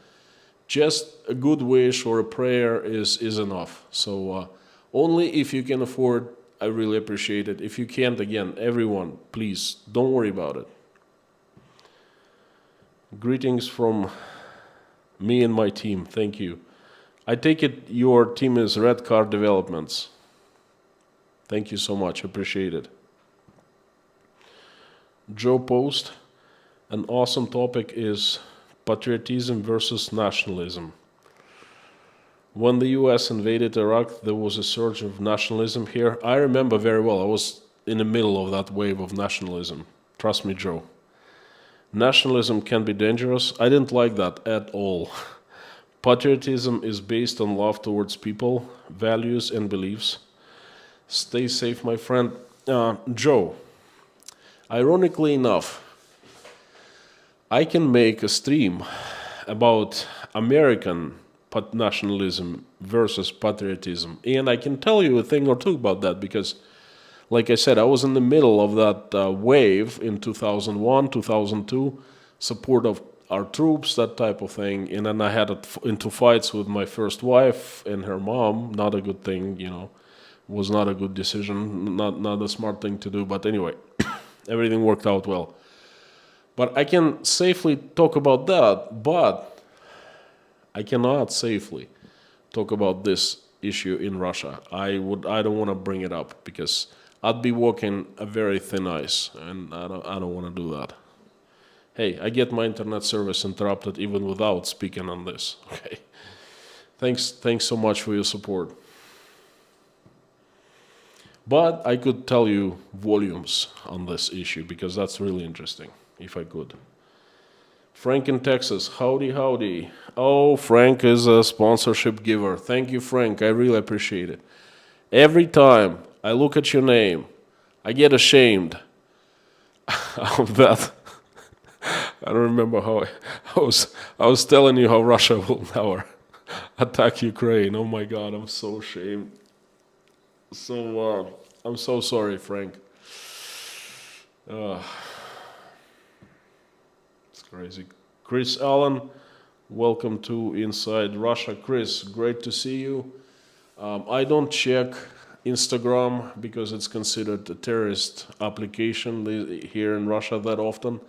Just a good wish or a prayer is enough. So only if you can afford, I really appreciate it. If you can't, again, everyone, please don't worry about it. Greetings from me and my team. Thank you. I take it your team is Red Card Developments. Thank you so much. Appreciate it. Joe Post, an awesome topic is patriotism versus nationalism. When the US invaded Iraq, there was a surge of nationalism here. I remember very well. I was in the middle of that wave of nationalism. Trust me, Joe. Nationalism can be dangerous. I didn't like that at all. Patriotism is based on love towards people, values, and beliefs. Stay safe, my friend. Joe, ironically enough, I can make a stream about American nationalism versus patriotism. And I can tell you a thing or two about that because, like I said, I was in the middle of that wave in 2001, 2002, support of our troops, that type of thing. And then I had into fights with my first wife and her mom. Not a good thing, was not a good decision, not a smart thing to do. But anyway, everything worked out well. But I can safely talk about that, but I cannot safely talk about this issue in Russia. I don't want to bring it up because I'd be walking a very thin ice, and I don't want to do that. Hey, I get my internet service interrupted even without speaking on this. Okay, thanks so much for your support. But I could tell you volumes on this issue because that's really interesting, if I could. Frank in Texas, howdy. Oh, Frank is a sponsorship giver. Thank you, Frank. I really appreciate it. Every time I look at your name, I get ashamed of that. I don't remember how I was telling you how Russia will never attack Ukraine. Oh my God, I'm so ashamed. So I'm so sorry, Frank. It's crazy. Chris Allen, welcome to Inside Russia. Chris, great to see you. I don't check Instagram because it's considered a terrorist application here in Russia that often,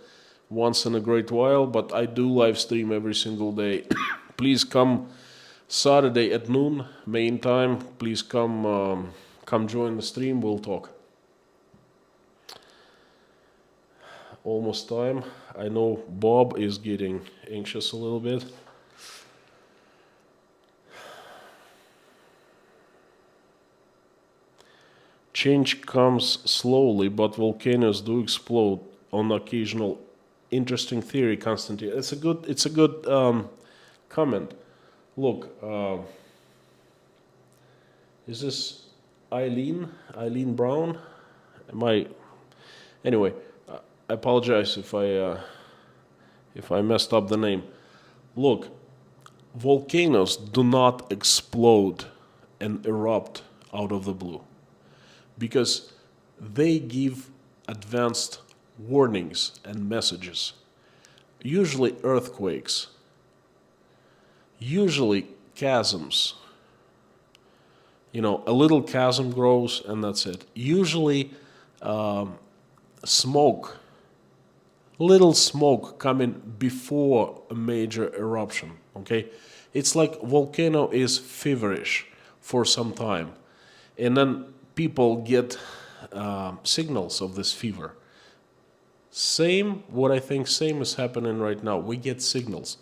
once in a great while, but I do live stream every single day. Please come Saturday at noon, main time. Please come join the stream, we'll talk. Almost time. I know Bob is getting anxious a little bit. Change comes slowly, but volcanoes do explode on occasional. Interesting theory, Constantine. It's a good comment. Look, is this Eileen Brown? Anyway, I apologize if I messed up the name. Look, volcanoes do not explode and erupt out of the blue because they give advanced warnings and messages. Usually earthquakes, usually chasms. A little chasm grows and that's it. Usually smoke, little smoke coming before a major eruption, okay? It's like volcano is feverish for some time. And then people get signals of this fever. What I think same is happening right now. We get signals.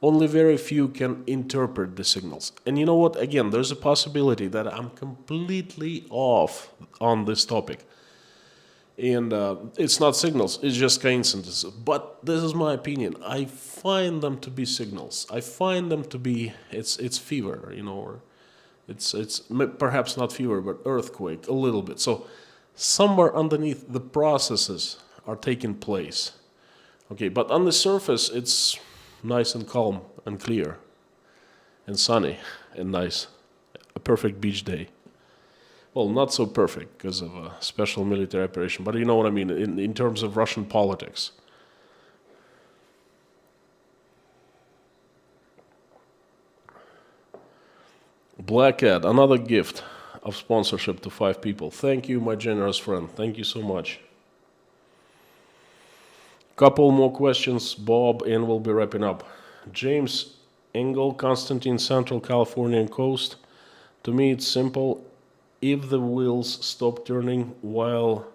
Only very few can interpret the signals. And you know what? Again, there's a possibility that I'm completely off on this topic. And it's not signals, it's just coincidences. But this is my opinion. I find them to be signals. I find them to be, it's fever, or it's perhaps not fever, but earthquake, a little bit. So somewhere underneath the processes are taking place. Okay, but on the surface, it's nice and calm and clear and sunny and nice. A perfect beach day. Well, not so perfect because of a special military operation, but you know what I mean in terms of Russian politics. Black Cat, another gift of sponsorship to 5 people. Thank you, my generous friend. Thank you so much. Couple more questions, Bob, and we'll be wrapping up. James Engel, Constantine, Central Californian Coast. To me, it's simple. If the wheels stop turning while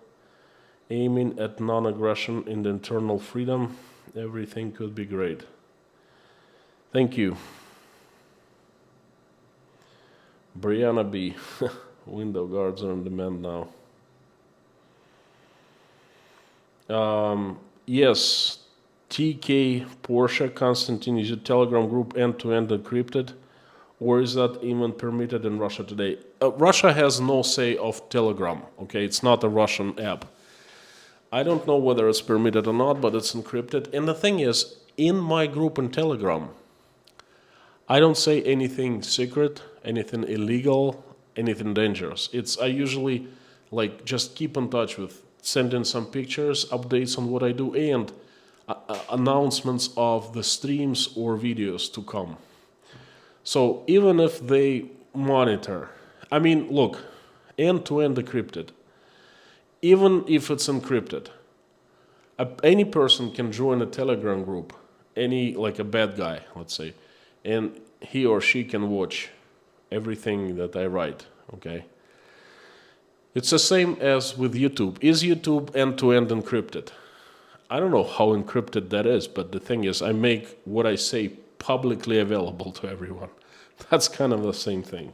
aiming at non-aggression and internal freedom, everything could be great. Thank you. Brianna B. Window guards are in demand now. Yes, TK Porsche, Constantine, is your Telegram group end-to-end encrypted? Or is that even permitted in Russia today? Russia has no say of Telegram, okay? It's not a Russian app. I don't know whether it's permitted or not, but it's encrypted. And the thing is, in my group in Telegram, I don't say anything secret, anything illegal, anything dangerous. I usually just keep in touch with, send in some pictures, updates on what I do, and announcements of the streams or videos to come. So even if they monitor, I mean, look, end-to-end encrypted, even if it's encrypted, any person can join a Telegram group, like a bad guy, let's say, and he or she can watch everything that I write, okay? It's the same as with YouTube. Is YouTube end-to-end encrypted? I don't know how encrypted that is, but the thing is, I make what I say publicly available to everyone. That's kind of the same thing.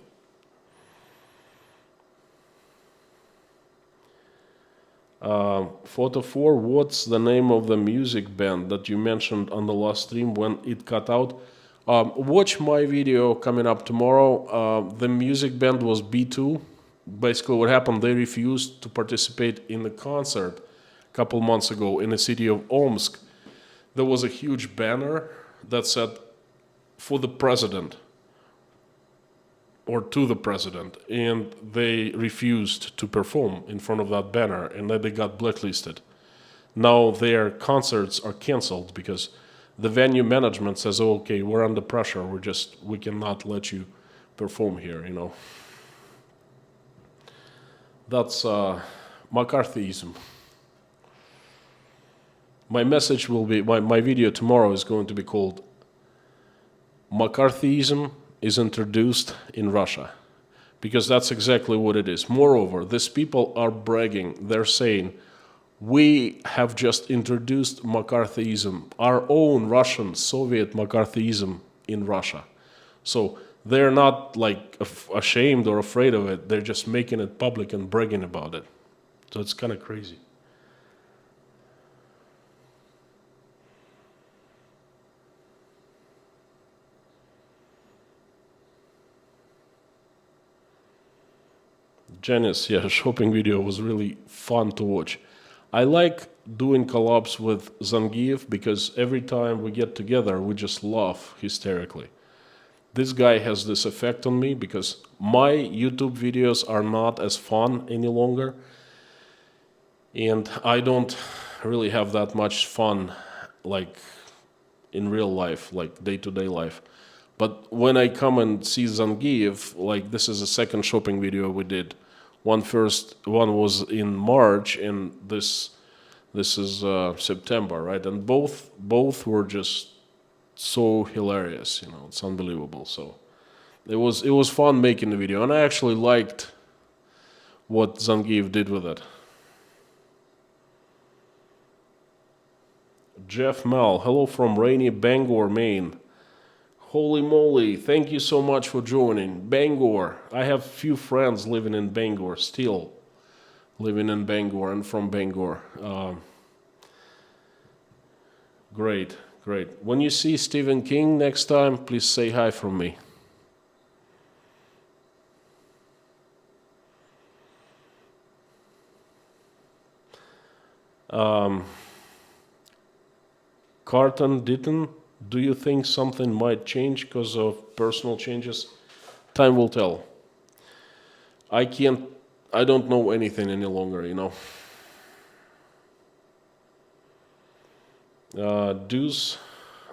Photo 4, what's the name of the music band that you mentioned on the last stream when it cut out? Watch my video coming up tomorrow. The music band was B2. Basically what happened, they refused to participate in the concert a couple months ago in the city of Omsk. There was a huge banner that said, for the president, or to the president, and they refused to perform in front of that banner, and then they got blacklisted. Now their concerts are canceled because the venue management says, oh, okay, we're under pressure, we cannot let you perform here, you know. That's McCarthyism. My message will be, my video tomorrow is going to be called McCarthyism is introduced in Russia, because that's exactly what it is. Moreover, these people are bragging. They're saying, we have just introduced McCarthyism, our own Russian Soviet McCarthyism in Russia. So they're not ashamed or afraid of it. They're just making it public and bragging about it. So it's kind of crazy. Janice, yeah, shopping video was really fun to watch. I like doing collabs with Zangief because every time we get together, we just laugh hysterically. This guy has this effect on me because my YouTube videos are not as fun any longer. And I don't really have that much fun in real life, like day-to-day life. But when I come and see Zangief, this is the second shopping video we did. One was in March, and this is September, right? And both were just so hilarious, you know. It's unbelievable. So it was fun making the video, and I actually liked what Zangief did with it. Jeff Mel, hello from rainy Bangor, Maine. Holy moly, thank you so much for joining. Bangor, I have few friends living in Bangor, still living in Bangor and from Bangor. Great. When you see Stephen King next time, please say hi from me. Carton Ditton, do you think something might change because of personal changes? Time will tell. I don't know anything any longer, you know. Deuce,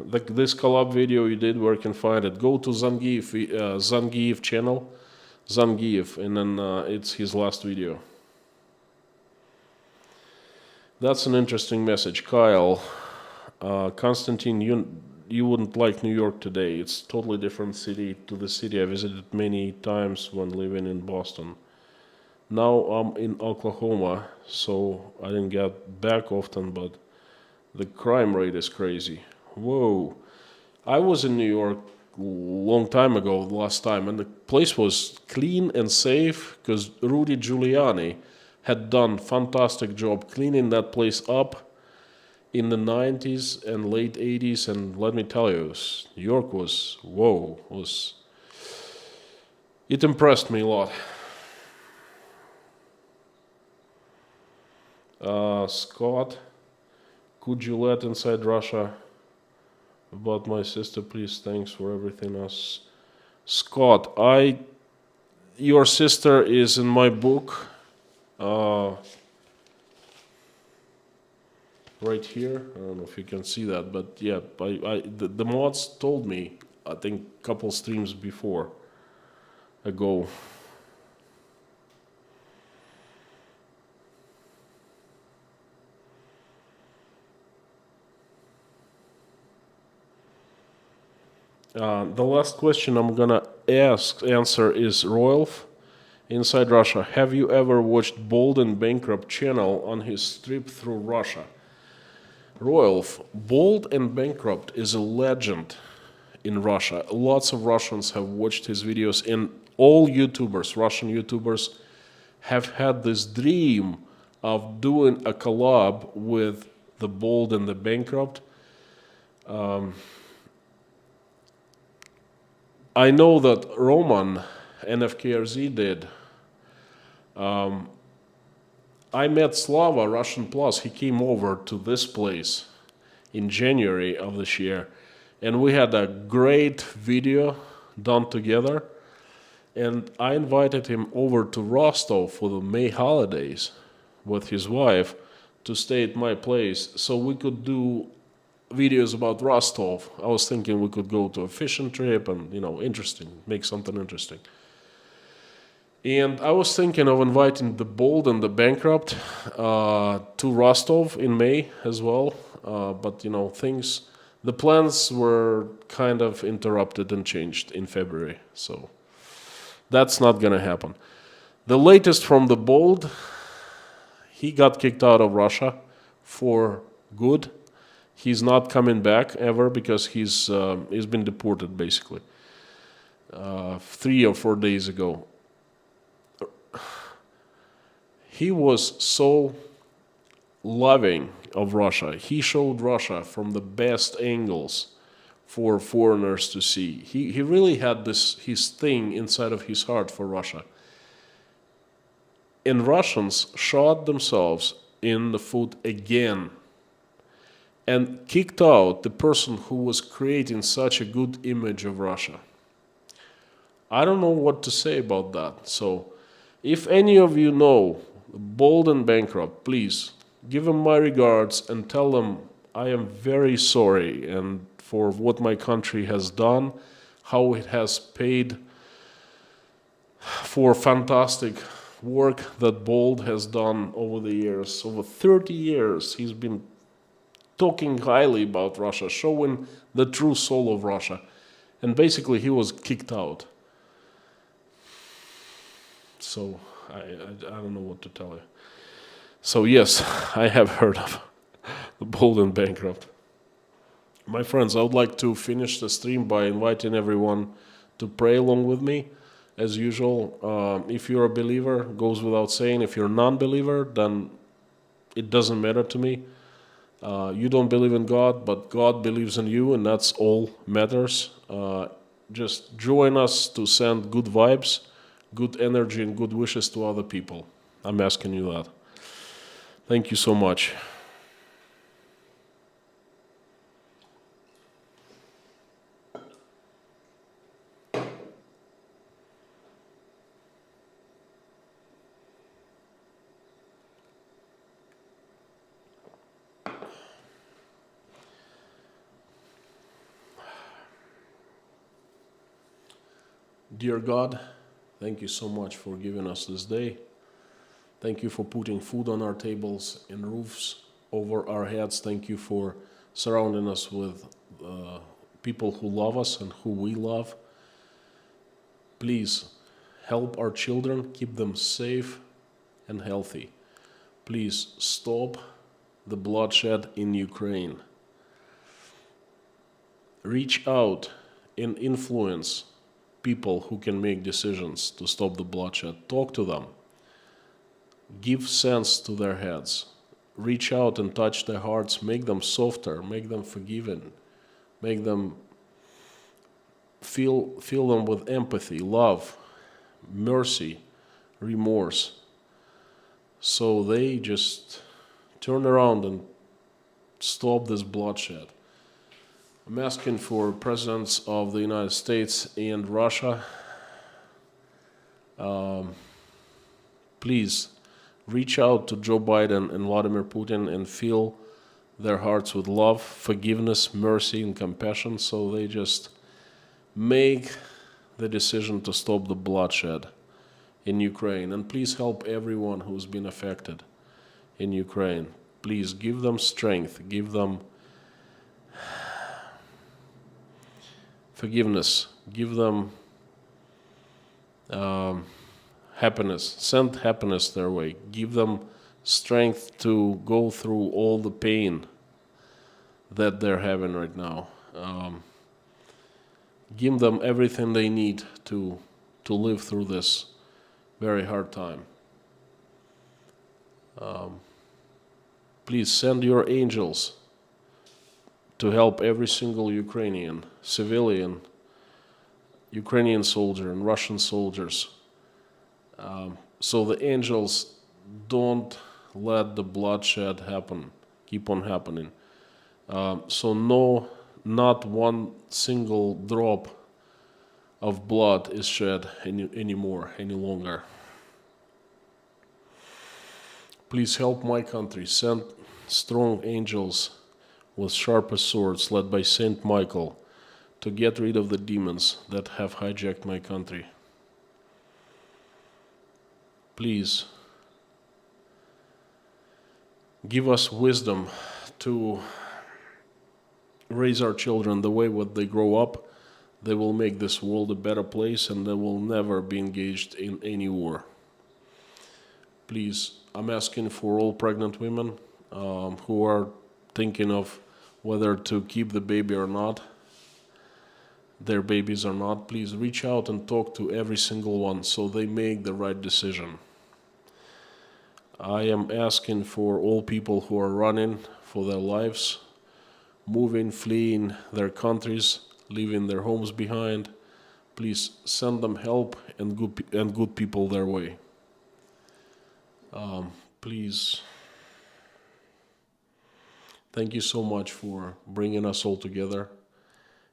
this collab video you did, where you can find it. Go to Zangief channel, Zangief, and then it's his last video. That's an interesting message. Kyle, Konstantin, you wouldn't like New York today. It's a totally different city to the city I visited many times when living in Boston. Now I'm in Oklahoma, so I didn't get back often, but the crime rate is crazy. Whoa. I was in New York a long time ago, last time, and the place was clean and safe because Rudy Giuliani had done a fantastic job cleaning that place up in the 90s and late 80s, and let me tell you, New York was, whoa, it impressed me a lot. Scott, could you let Inside Russia about my sister, please? Thanks for everything else. Scott, your sister is in my book. Right here, I don't know if you can see that, but yeah, the mods told me, I think a couple streams ago. The last question I'm gonna answer is Royalf, Inside Russia. Have you ever watched Bold and Bankrupt channel on his trip through Russia? Royalf, Bold and Bankrupt is a legend in Russia. Lots of Russians have watched his videos, and all YouTubers, Russian YouTubers, have had this dream of doing a collab with the Bold and the Bankrupt. I know that Roman, NFKRZ, did. I met Slava, Russian Plus. He came over to this place in January of this year, and we had a great video done together. And I invited him over to Rostov for the May holidays with his wife to stay at my place so we could do videos about Rostov. I was thinking we could go to a fishing trip and, make something interesting. And I was thinking of inviting the Bold and the Bankrupt to Rostov in May as well. But, the plans were kind of interrupted and changed in February. So that's not going to happen. The latest from the Bold, he got kicked out of Russia for good. He's not coming back ever because he's been deported, basically, 3 or 4 days ago. He was so loving of Russia. He showed Russia from the best angles for foreigners to see. He really had his thing inside of his heart for Russia. And Russians shot themselves in the foot again and kicked out the person who was creating such a good image of Russia. I don't know what to say about that. So if any of you know Bold and Bankrupt, please give them my regards and tell them I am very sorry and for what my country has done, how it has paid for fantastic work that Bold has done over the years. Over 30 years, he's been talking highly about Russia, showing the true soul of Russia. And basically, he was kicked out. So I don't know what to tell you. So yes, I have heard of the Bold and Bankrupt. My friends, I would like to finish the stream by inviting everyone to pray along with me. As usual, if you're a believer, goes without saying. If you're a non-believer, then it doesn't matter to me. You don't believe in God, but God believes in you, and that's all matters. Just join us to send good vibes, good energy, and good wishes to other people. I'm asking you that. Thank you so much. Dear God, thank you so much for giving us this day. Thank you for putting food on our tables and roofs over our heads. Thank you for surrounding us with people who love us and who we love. Please help our children, keep them safe and healthy. Please stop the bloodshed in Ukraine. Reach out and influence people who can make decisions to stop the bloodshed. Talk to them. Give sense to their heads. Reach out and touch their hearts. Make them softer. Make them forgiving. Make them fill them with empathy, love, mercy, remorse. So they just turn around and stop this bloodshed. I'm asking for presidents of the United States and Russia, please reach out to Joe Biden and Vladimir Putin and fill their hearts with love, forgiveness, mercy, and compassion, so they just make the decision to stop the bloodshed in Ukraine. And please help everyone who's been affected in Ukraine. Please give them strength, give them forgiveness, give them happiness, send happiness their way, give them strength to go through all the pain that they're having right now. Give them everything they need to live through this very hard time. Please send your angels to help every single Ukrainian, civilian, Ukrainian soldier and Russian soldiers. So the angels don't let the bloodshed happen, keep on happening. So not one single drop of blood is shed any longer. Please help my country. Send strong angels with sharpest swords led by Saint Michael to get rid of the demons that have hijacked my country. Please give us wisdom to raise our children the way when they grow up. They will make this world a better place and they will never be engaged in any war. Please, I'm asking for all pregnant women who are thinking of whether to keep the baby or not, their babies or not. Please reach out and talk to every single one so they make the right decision. I am asking for all people who are running for their lives, moving, fleeing their countries, leaving their homes behind. Please send them help and good people their way. Please, thank you so much for bringing us all together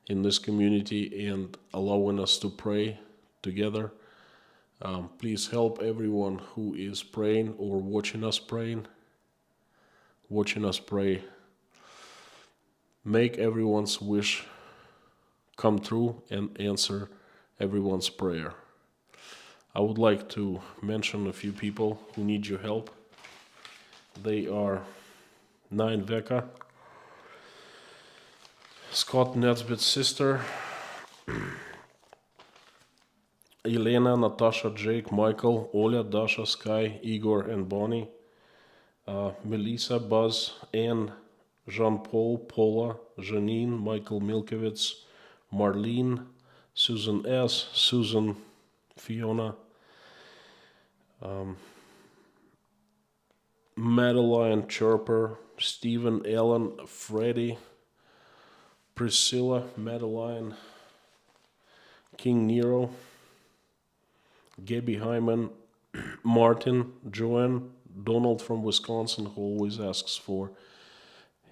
in this community and allowing us to pray together. Please help everyone who is praying or watching us pray. Make everyone's wish come true and answer everyone's prayer. I would like to mention a few people who need your help. They are 9 Veka, Scott Nesbitt's sister, Elena, Natasha, Jake, Michael, Oля, Dasha, Sky, Igor, and Bonnie, Melissa, Buzz, Anne, Jean-Paul, Paula, Janine, Michael Milkovitz, Marlene, Susan S., Susan, Fiona, Madeline Chirper, Stephen, Ellen, Freddie, Priscilla, Madeline, King Nero, Gabby Hyman, Martin, Joanne, Donald from Wisconsin, who always asks for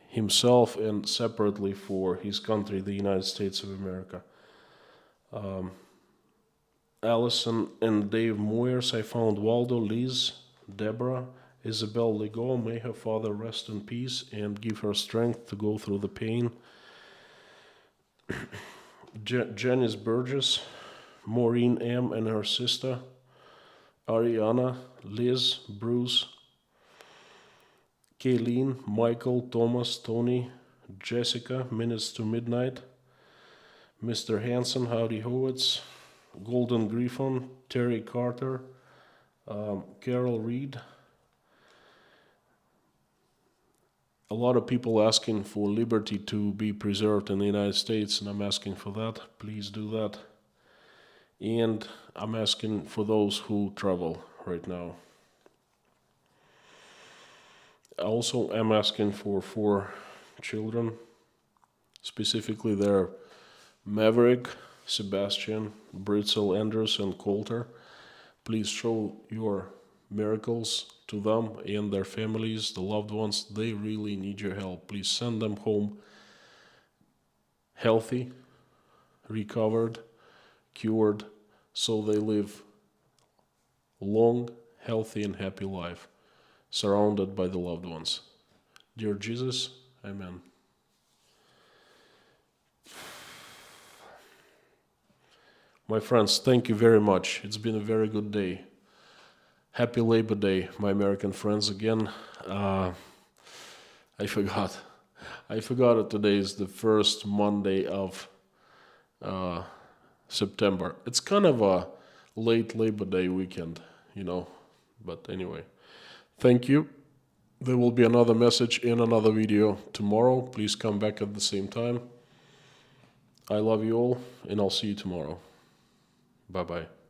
himself and separately for his country, the United States of America. Allison and Dave Moyers, I found Waldo, Liz, Deborah, Isabel Legault, may her father rest in peace and give her strength to go through the pain. Janice Burgess, Maureen M. and her sister, Ariana, Liz, Bruce, Kayleen, Michael, Thomas, Tony, Jessica, Minutes to Midnight, Mr. Hansen, Howdy Howitz, Golden Griffon, Terry Carter, Carol Reed. A lot of people asking for liberty to be preserved in the United States, and I'm asking for that. Please do that. And I'm asking for those who travel right now. Also, I'm asking for 4 children. Specifically, they're Maverick, Sebastian, Britzel, Andrews, and Coulter. Please show your miracles to them and their families, the loved ones. They really need your help. Please send them home healthy, recovered, cured, so they live long, healthy, and happy life, surrounded by the loved ones. Dear Jesus, amen. My friends, thank you very much. It's been a very good day. Happy Labor Day, my American friends, again. I forgot that today is the first Monday of September. It's kind of a late Labor Day weekend, but anyway. Thank you. There will be another message in another video tomorrow. Please come back at the same time. I love you all, and I'll see you tomorrow. Bye-bye.